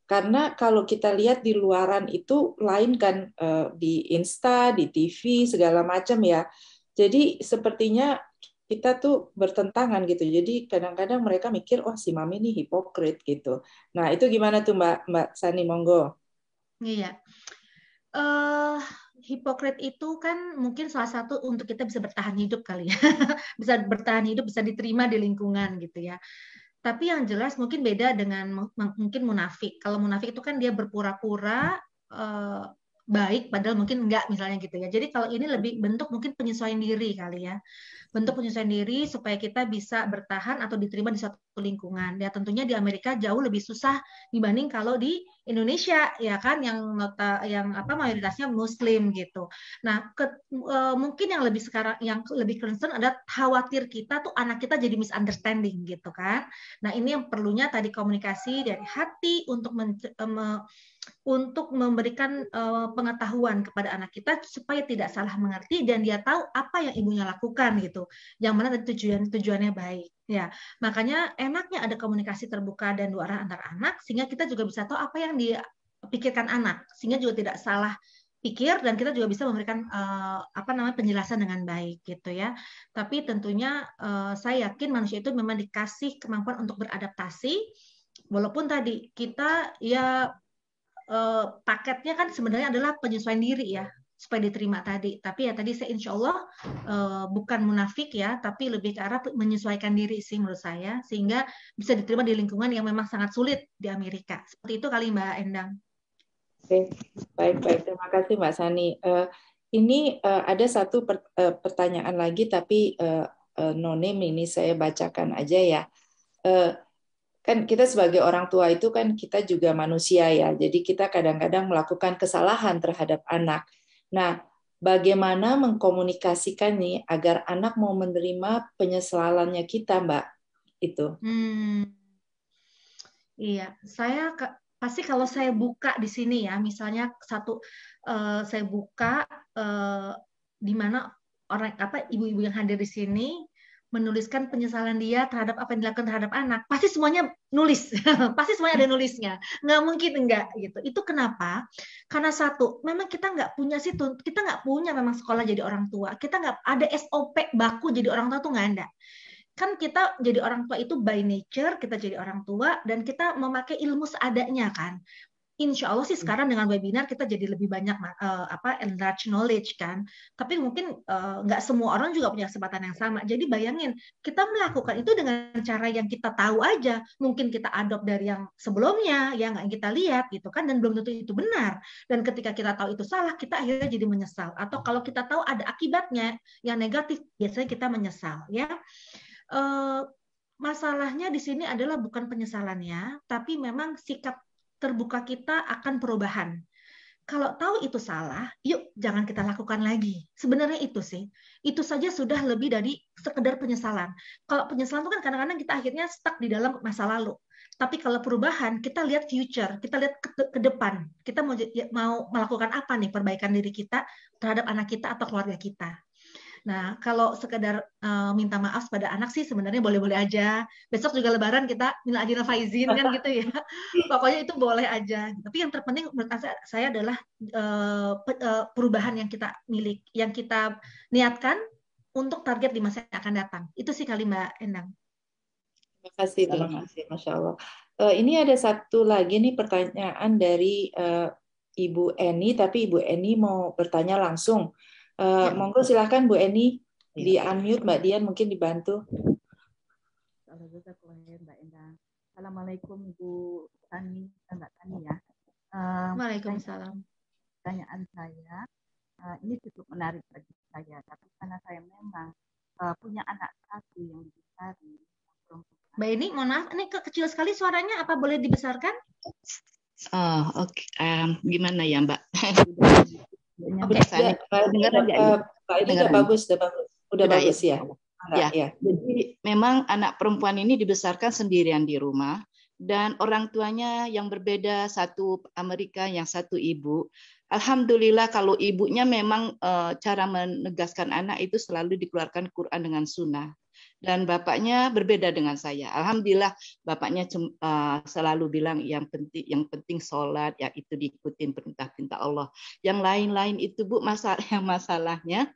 Karena kalau kita lihat di luaran itu lain kan, di Insta, di TV segala macam ya. Jadi sepertinya kita tuh bertentangan gitu. Jadi kadang-kadang mereka mikir, wah si Mami ini hipokrit gitu. Nah itu gimana tuh Mbak Sani, monggo. Iya. Hipokrit itu kan mungkin salah satu untuk kita bisa bertahan hidup kali ya. Bisa bertahan hidup, bisa diterima di lingkungan gitu ya. Tapi yang jelas mungkin beda dengan mungkin munafik. Kalau munafik itu kan dia berpura-pura baik padahal mungkin enggak misalnya gitu ya. Jadi kalau ini lebih bentuk mungkin penyesuaian diri kali ya. Bentuk penyesuaian diri supaya kita bisa bertahan atau diterima di suatu lingkungan. Ya tentunya di Amerika jauh lebih susah dibanding kalau di Indonesia ya kan, yang mayoritasnya Muslim gitu. Nah, mungkin yang lebih concern ada khawatir kita tuh anak kita jadi misunderstanding gitu kan. Nah, ini yang perlunya tadi komunikasi dari hati untuk memberikan pengetahuan kepada anak kita supaya tidak salah mengerti dan dia tahu apa yang ibunya lakukan gitu. Yang mana tujuannya baik. Ya, makanya enaknya ada komunikasi terbuka dan dua arah antar anak sehingga kita juga bisa tahu apa yang dipikirkan anak, sehingga juga tidak salah pikir dan kita juga bisa memberikan penjelasan dengan baik gitu ya. Tapi tentunya saya yakin manusia itu memang dikasih kemampuan untuk beradaptasi, walaupun tadi kita ya paketnya kan sebenarnya adalah penyesuaian diri ya supaya diterima tadi. Tapi ya tadi saya insya Allah bukan munafik ya, tapi lebih ke arah menyesuaikan diri sih menurut saya, sehingga bisa diterima di lingkungan yang memang sangat sulit di Amerika. Seperti itu kali Mbak Endang. Oke, baik. Terima kasih Mbak Sani. Ini ada satu pertanyaan lagi, tapi no name, ini saya bacakan aja ya. Kan kita sebagai orang tua itu kan kita juga manusia ya, jadi kita kadang-kadang melakukan kesalahan terhadap anak. Nah, bagaimana mengkomunikasikan nih agar anak mau menerima penyesalannya kita, Mbak? Itu. Iya, saya pasti kalau saya buka di sini ya, misalnya saya buka di mana ibu-ibu yang hadir di sini menuliskan penyesalan dia terhadap apa yang dilakukan terhadap anak, pasti semuanya nulis, pasti semuanya ada nulisnya, nggak mungkin enggak gitu. Itu kenapa? Karena satu, memang kita nggak punya memang sekolah jadi orang tua, kita nggak ada SOP baku jadi orang tua tuh nggak ada. Kan kita jadi orang tua itu by nature, kita jadi orang tua dan kita memakai ilmu seadanya kan. Insya Allah sih sekarang dengan webinar kita jadi lebih banyak enlarge knowledge kan. Tapi mungkin nggak semua orang juga punya kesempatan yang sama. Jadi bayangin kita melakukan itu dengan cara yang kita tahu aja. Mungkin kita adopt dari yang sebelumnya, yang nggak kita lihat gitu kan, dan belum tentu itu benar. Dan ketika kita tahu itu salah, kita akhirnya jadi menyesal. Atau kalau kita tahu ada akibatnya yang negatif, biasanya kita menyesal ya. Masalahnya di sini adalah bukan penyesalannya, tapi memang sikap terbuka kita akan perubahan. Kalau tahu itu salah, yuk jangan kita lakukan lagi. Sebenarnya itu sih. Itu saja sudah lebih dari sekedar penyesalan. Kalau penyesalan itu kan kadang-kadang kita akhirnya stuck di dalam masa lalu. Tapi kalau perubahan, kita lihat future, kita lihat ke depan. Kita mau melakukan apa nih perbaikan diri kita terhadap anak kita atau keluarga kita. Nah, kalau sekedar minta maaf pada anak sih sebenarnya boleh-boleh aja. Besok juga Lebaran kita minal aidin wal faizin kan gitu ya. Pokoknya itu boleh aja. Tapi yang terpenting menurut saya adalah perubahan yang kita yang kita niatkan untuk target di masa yang akan datang. Itu sih kali Mbak Endang. Terima kasih, Masya Allah. Ini ada satu lagi nih pertanyaan dari Ibu Eni, tapi Ibu Eni mau bertanya langsung. Monggo silahkan Bu Eni, di unmute Mbak Dian, mungkin dibantu. Mbak Endang. Assalamualaikum Ibu Tani, Mbak Tani ya. Waalaikumsalam. Pertanyaan saya, ini cukup menarik bagi saya, tapi karena saya memang punya anak satu yang dibesari. Mbak Eni, mohon maaf, ini kecil sekali suaranya, apa boleh dibesarkan? Oke. Gimana ya Mbak? Oke, ini udah bagus, udah bagus ya. Ya. Jadi memang anak perempuan ini dibesarkan sendirian di rumah dan orang tuanya yang berbeda, satu Amerika, yang satu ibu. Alhamdulillah kalau ibunya memang cara menegaskan anak itu selalu dikeluarkan Quran dengan sunnah. Dan bapaknya berbeda dengan saya. Alhamdulillah bapaknya selalu bilang yang penting sholat, ya itu diikutin perintah-perintah Allah. Yang lain-lain itu Bu, masalahnya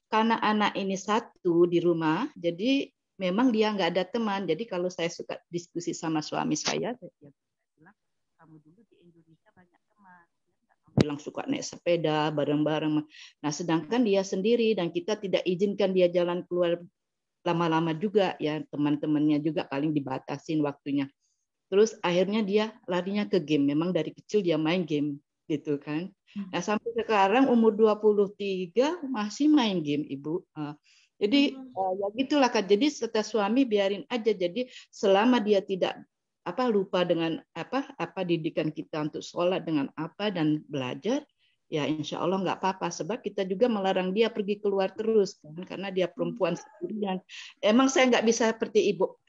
karena anak ini satu di rumah, jadi memang dia nggak ada teman. Jadi kalau saya suka diskusi sama suami saya bilang, kamu dulu di Indonesia banyak teman. Bilang suka naik sepeda bareng-bareng. Nah sedangkan dia sendiri dan kita tidak izinkan dia jalan keluar lama-lama juga ya, teman-temannya juga paling dibatasin waktunya. Terus akhirnya dia larinya ke game. Memang dari kecil dia main game gitu kan. Nah, sampai sekarang umur 23 masih main game Ibu. Jadi ya gitulah Kak. Jadi setelah suami biarin aja. Jadi selama dia tidak lupa dengan apa didikan kita untuk sholat dengan apa dan belajar, ya insya Allah nggak apa-apa, sebab kita juga melarang dia pergi keluar terus kan, karena dia perempuan sendirian. Emang saya nggak bisa seperti ibu,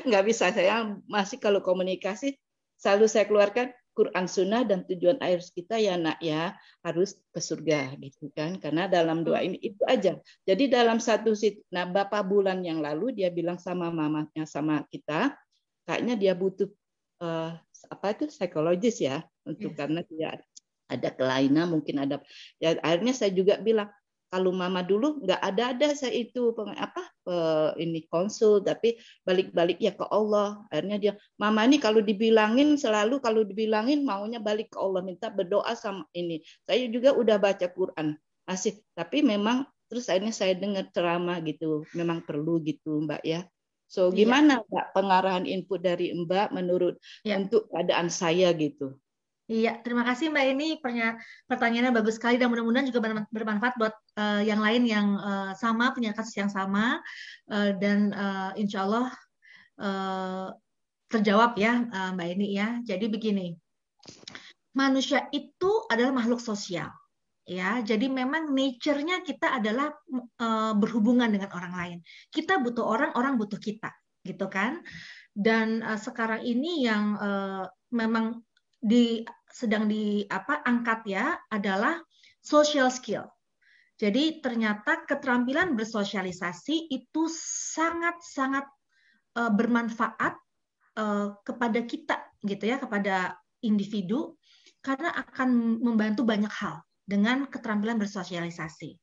nggak bisa. Saya masih kalau komunikasi selalu saya keluarkan Quran Sunnah dan tujuan akhir kita ya nak ya harus ke surga gitu kan, karena dalam doa ini itu aja. Jadi dalam beberapa bulan yang lalu dia bilang sama mamanya sama kita, kayaknya dia butuh psikologis ya untuk karena dia ada kelainan, mungkin ada. Ya, akhirnya saya juga bilang, kalau mama dulu nggak ada saya itu ini konsul, tapi balik-balik ya ke Allah. Akhirnya dia, mama ini kalau dibilangin maunya balik ke Allah, minta berdoa sama ini. Saya juga udah baca Quran, asik. Tapi memang terus akhirnya saya dengar ceramah gitu, memang perlu gitu Mbak ya. So gimana Mbak pengarahan input dari Mbak menurut untuk keadaan saya gitu? Iya, terima kasih Mbak. Ini pertanyaannya bagus sekali dan mudah-mudahan juga bermanfaat buat yang lain yang sama, punya kasus yang sama, dan insya Allah terjawab ya Mbak Eni ya. Jadi begini, manusia itu adalah makhluk sosial. Ya, jadi memang nature-nya kita adalah berhubungan dengan orang lain. Kita butuh orang, orang butuh kita, gitu kan? Dan sekarang ini yang memang sedang angkat ya adalah social skill. Jadi ternyata keterampilan bersosialisasi itu sangat-sangat bermanfaat kepada kita, gitu ya, kepada individu, karena akan membantu banyak hal dengan keterampilan bersosialisasi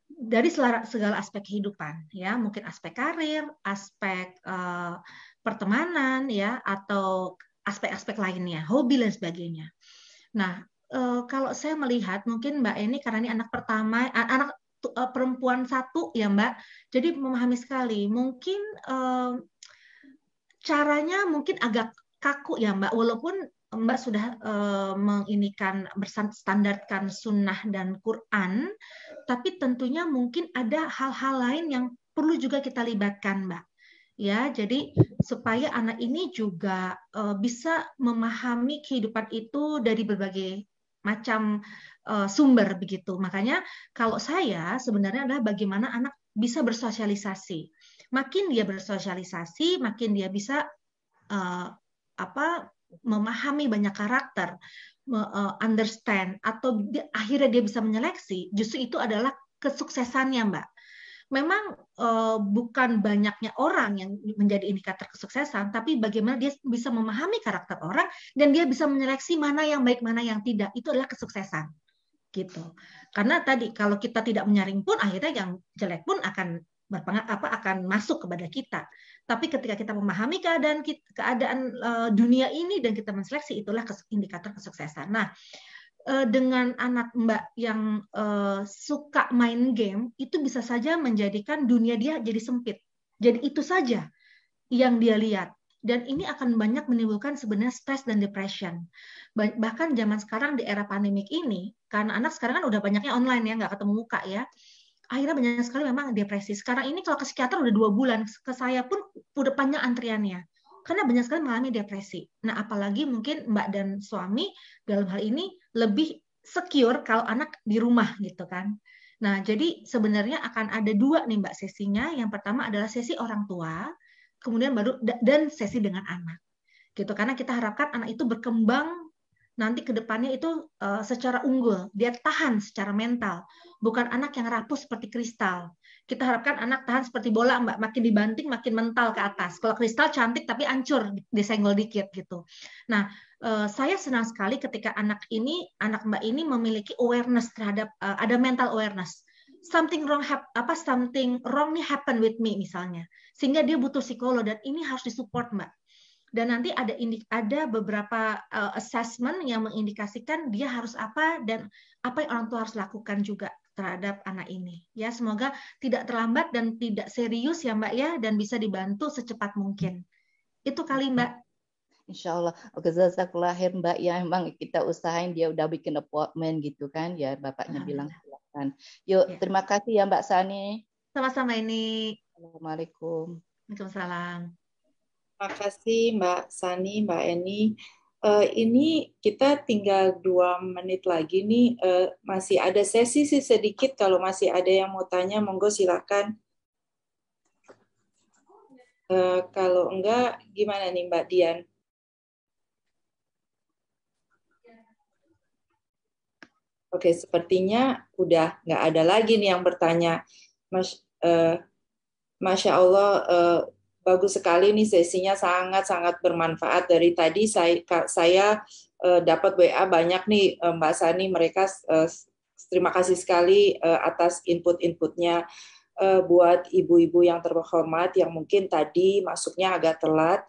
dari segala aspek kehidupan, ya, mungkin aspek karir, aspek pertemanan, ya, atau aspek-aspek lainnya, hobi dan sebagainya. Nah, kalau saya melihat mungkin Mbak Eni karena ini anak pertama, anak perempuan satu ya Mbak, jadi memahami sekali. Mungkin caranya mungkin agak kaku ya Mbak, walaupun Mbak sudah berstandarkan sunnah dan Quran, tapi tentunya mungkin ada hal-hal lain yang perlu juga kita libatkan Mbak. Ya, jadi supaya anak ini juga bisa memahami kehidupan itu dari berbagai macam sumber begitu. Makanya kalau saya sebenarnya adalah bagaimana anak bisa bersosialisasi. Makin dia bersosialisasi, makin dia bisa memahami banyak karakter, understand, atau akhirnya dia bisa menyeleksi. Justru itu adalah kesuksesannya, Mbak. Memang bukan banyaknya orang yang menjadi indikator kesuksesan, tapi bagaimana dia bisa memahami karakter orang dan dia bisa menyeleksi mana yang baik, mana yang tidak. Itu adalah kesuksesan, gitu. Karena tadi kalau kita tidak menyaring pun, akhirnya yang jelek pun akan akan masuk kepada kita. Tapi ketika kita memahami keadaan dunia ini dan kita menseleksi, itulah indikator kesuksesan. Nah, dengan anak Mbak yang suka main game, itu bisa saja menjadikan dunia dia jadi sempit. Jadi itu saja yang dia lihat. Dan ini akan banyak menimbulkan sebenarnya stres dan depression. Bahkan zaman sekarang di era pandemik ini, karena anak sekarang kan udah banyaknya online ya, nggak ketemu muka ya, akhirnya banyak sekali memang depresi. Sekarang ini kalau ke psikiater udah 2 bulan, ke saya pun udah panjang antriannya. Karena banyak sekali mengalami depresi. Nah, apalagi mungkin Mbak dan suami dalam hal ini lebih secure kalau anak di rumah gitu kan. Nah, jadi sebenarnya akan ada 2 nih Mbak sesinya. Yang pertama adalah sesi orang tua, kemudian baru dan sesi dengan anak. Gitu, karena kita harapkan anak itu berkembang nanti ke depannya itu secara unggul, dia tahan secara mental, bukan anak yang rapuh seperti kristal. Kita harapkan anak tahan seperti bola Mbak, makin dibanting makin mental ke atas. Kalau kristal cantik tapi hancur, disenggol dikit gitu. Nah, saya senang sekali ketika anak Mbak ini memiliki awareness terhadap ada mental awareness. Something wrong nih happen with me misalnya. Sehingga dia butuh psikolog dan ini harus disupport Mbak. Dan nanti ada beberapa assessment yang mengindikasikan dia harus apa dan apa yang orang tua harus lakukan juga terhadap anak ini. Ya, semoga tidak terlambat dan tidak serius ya Mbak ya, dan bisa dibantu secepat mungkin. Itu kali Mbak. Insya Allah. Oke, jazakallah khair Mbak ya. Emang kita usahain, dia udah bikin appointment gitu kan. Ya bapaknya bilang silakan. Yuk, terima kasih ya Mbak Sani. Sama-sama ini. Assalamualaikum. Waalaikumsalam. Terima kasih Mbak Sani, Mbak Eni. Ini kita tinggal 2 menit lagi nih. Masih ada sesi sih sedikit. Kalau masih ada yang mau tanya, monggo silakan. Kalau enggak, gimana nih Mbak Dian? Oke, sepertinya udah nggak ada lagi nih yang bertanya. Masya Allah, bagus sekali nih sesinya, sangat-sangat bermanfaat. Dari tadi saya dapat WA banyak nih Mbak Sani, mereka terima kasih sekali atas input-inputnya. Buat ibu-ibu yang terhormat yang mungkin tadi masuknya agak telat,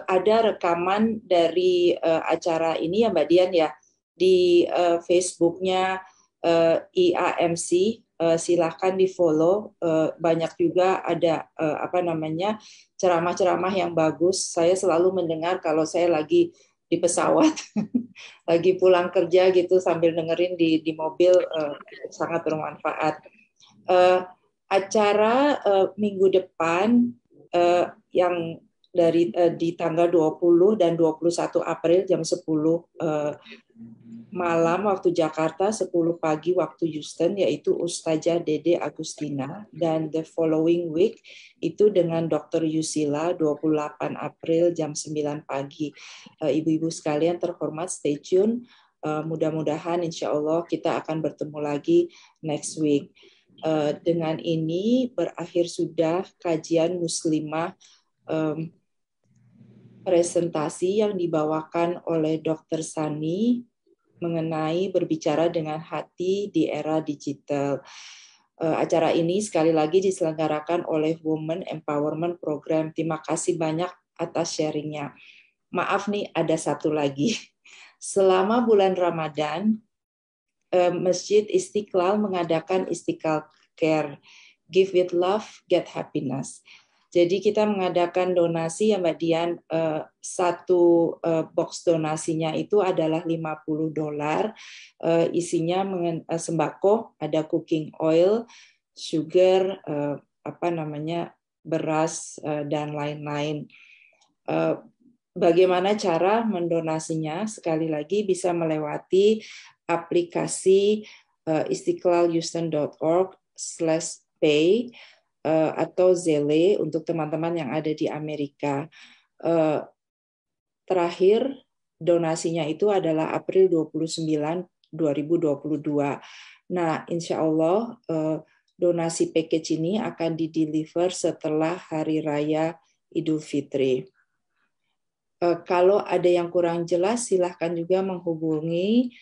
ada rekaman dari acara ini ya Mbak Dian ya, di Facebooknya IAMC, silahkan di follow. Banyak juga ada ceramah-ceramah yang bagus. Saya selalu mendengar kalau saya lagi di pesawat, lagi pulang kerja gitu sambil dengerin di mobil, sangat bermanfaat. Acara minggu depan yang di tanggal 20 dan 21 April jam 10 malam waktu Jakarta, 10 pagi waktu Houston, yaitu Ustazah Dede Agustina, dan the following week itu dengan Dr. Yusila 28 April jam 9 pagi. Ibu-ibu sekalian terhormat, stay tune. Mudah-mudahan insya Allah kita akan bertemu lagi next week. Dengan ini berakhir sudah kajian muslimah presentasi yang dibawakan oleh Dr. Sani mengenai berbicara dengan hati di era digital. Acara ini sekali lagi diselenggarakan oleh Women Empowerment Program. Terima kasih banyak atas sharingnya. Maaf nih, ada satu lagi. Selama bulan Ramadan, Masjid Istiqlal mengadakan Istiqlal Care, Give with Love, Get Happiness. Jadi kita mengadakan donasi ya Mbak Dian, satu box donasinya itu adalah $50, isinya sembako, ada cooking oil, sugar, beras, dan lain-lain. Bagaimana cara mendonasinya? Sekali lagi bisa melewati aplikasi istiqlalhouston.org/pay atau Zelle untuk teman-teman yang ada di Amerika. Terakhir donasinya itu adalah April 29, 2022. Nah, insya Allah donasi package ini akan di-deliver setelah Hari Raya Idul Fitri. Kalau ada yang kurang jelas, silahkan juga menghubungi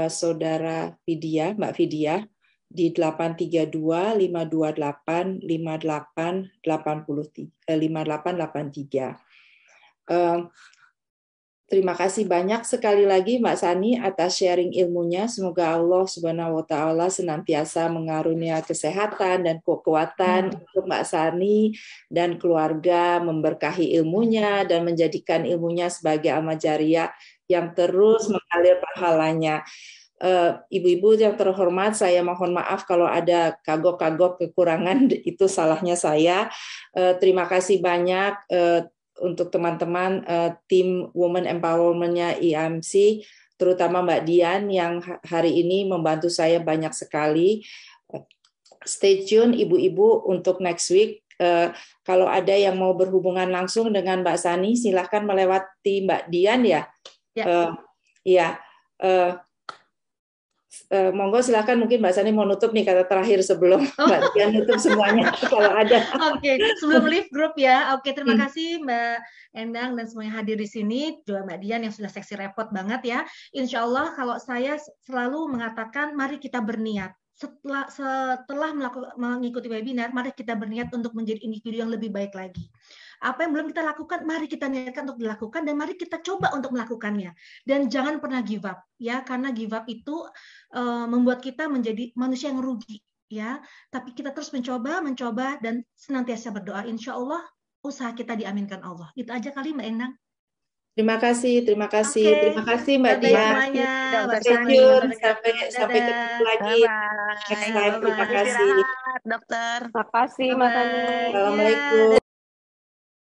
Saudara Vidya, Mbak Vidya, di 832-528-5883. Terima kasih banyak sekali lagi Mbak Sani atas sharing ilmunya. Semoga Allah Subhanahu wa Ta'ala senantiasa mengarunia kesehatan dan kekuatan untuk Mbak Sani dan keluarga, memberkahi ilmunya dan menjadikan ilmunya sebagai amal jariyah yang terus mengalir pahalanya. Ibu-ibu yang terhormat, saya mohon maaf kalau ada kagok-kagok kekurangan, itu salahnya saya. Terima kasih banyak untuk teman-teman tim Women Empowerment-nya IAMC, terutama Mbak Dian yang hari ini membantu saya banyak sekali. Stay tune ibu-ibu untuk next week. Kalau ada yang mau berhubungan langsung dengan Mbak Sani, silahkan melewati Mbak Dian ya. Monggo silakan, mungkin Mbak Sani mau nutup nih kata terakhir sebelum Mbak Dian nutup semuanya kalau ada. Oke, sebelum leave group ya. Oke, terima kasih Mbak Endang dan semuanya hadir di sini, juga Mbak Dian yang sudah seksi repot banget ya. Insya Allah kalau saya selalu mengatakan mari kita berniat. Setelah mengikuti webinar, mari kita berniat untuk menjadi individu yang lebih baik lagi. Apa yang belum kita lakukan, mari kita niatkan untuk dilakukan dan mari kita coba untuk melakukannya. Dan jangan pernah give up ya, karena give up itu membuat kita menjadi manusia yang rugi ya. Tapi kita terus mencoba dan senantiasa berdoa. Insya Allah usaha kita diaminkan Allah. Itu aja kali Mbak Endang. Terima kasih Mbak Dian. Sampai ketemu lagi. Terima kasih dokter. Terima kasih Mbak Tani. Assalamualaikum.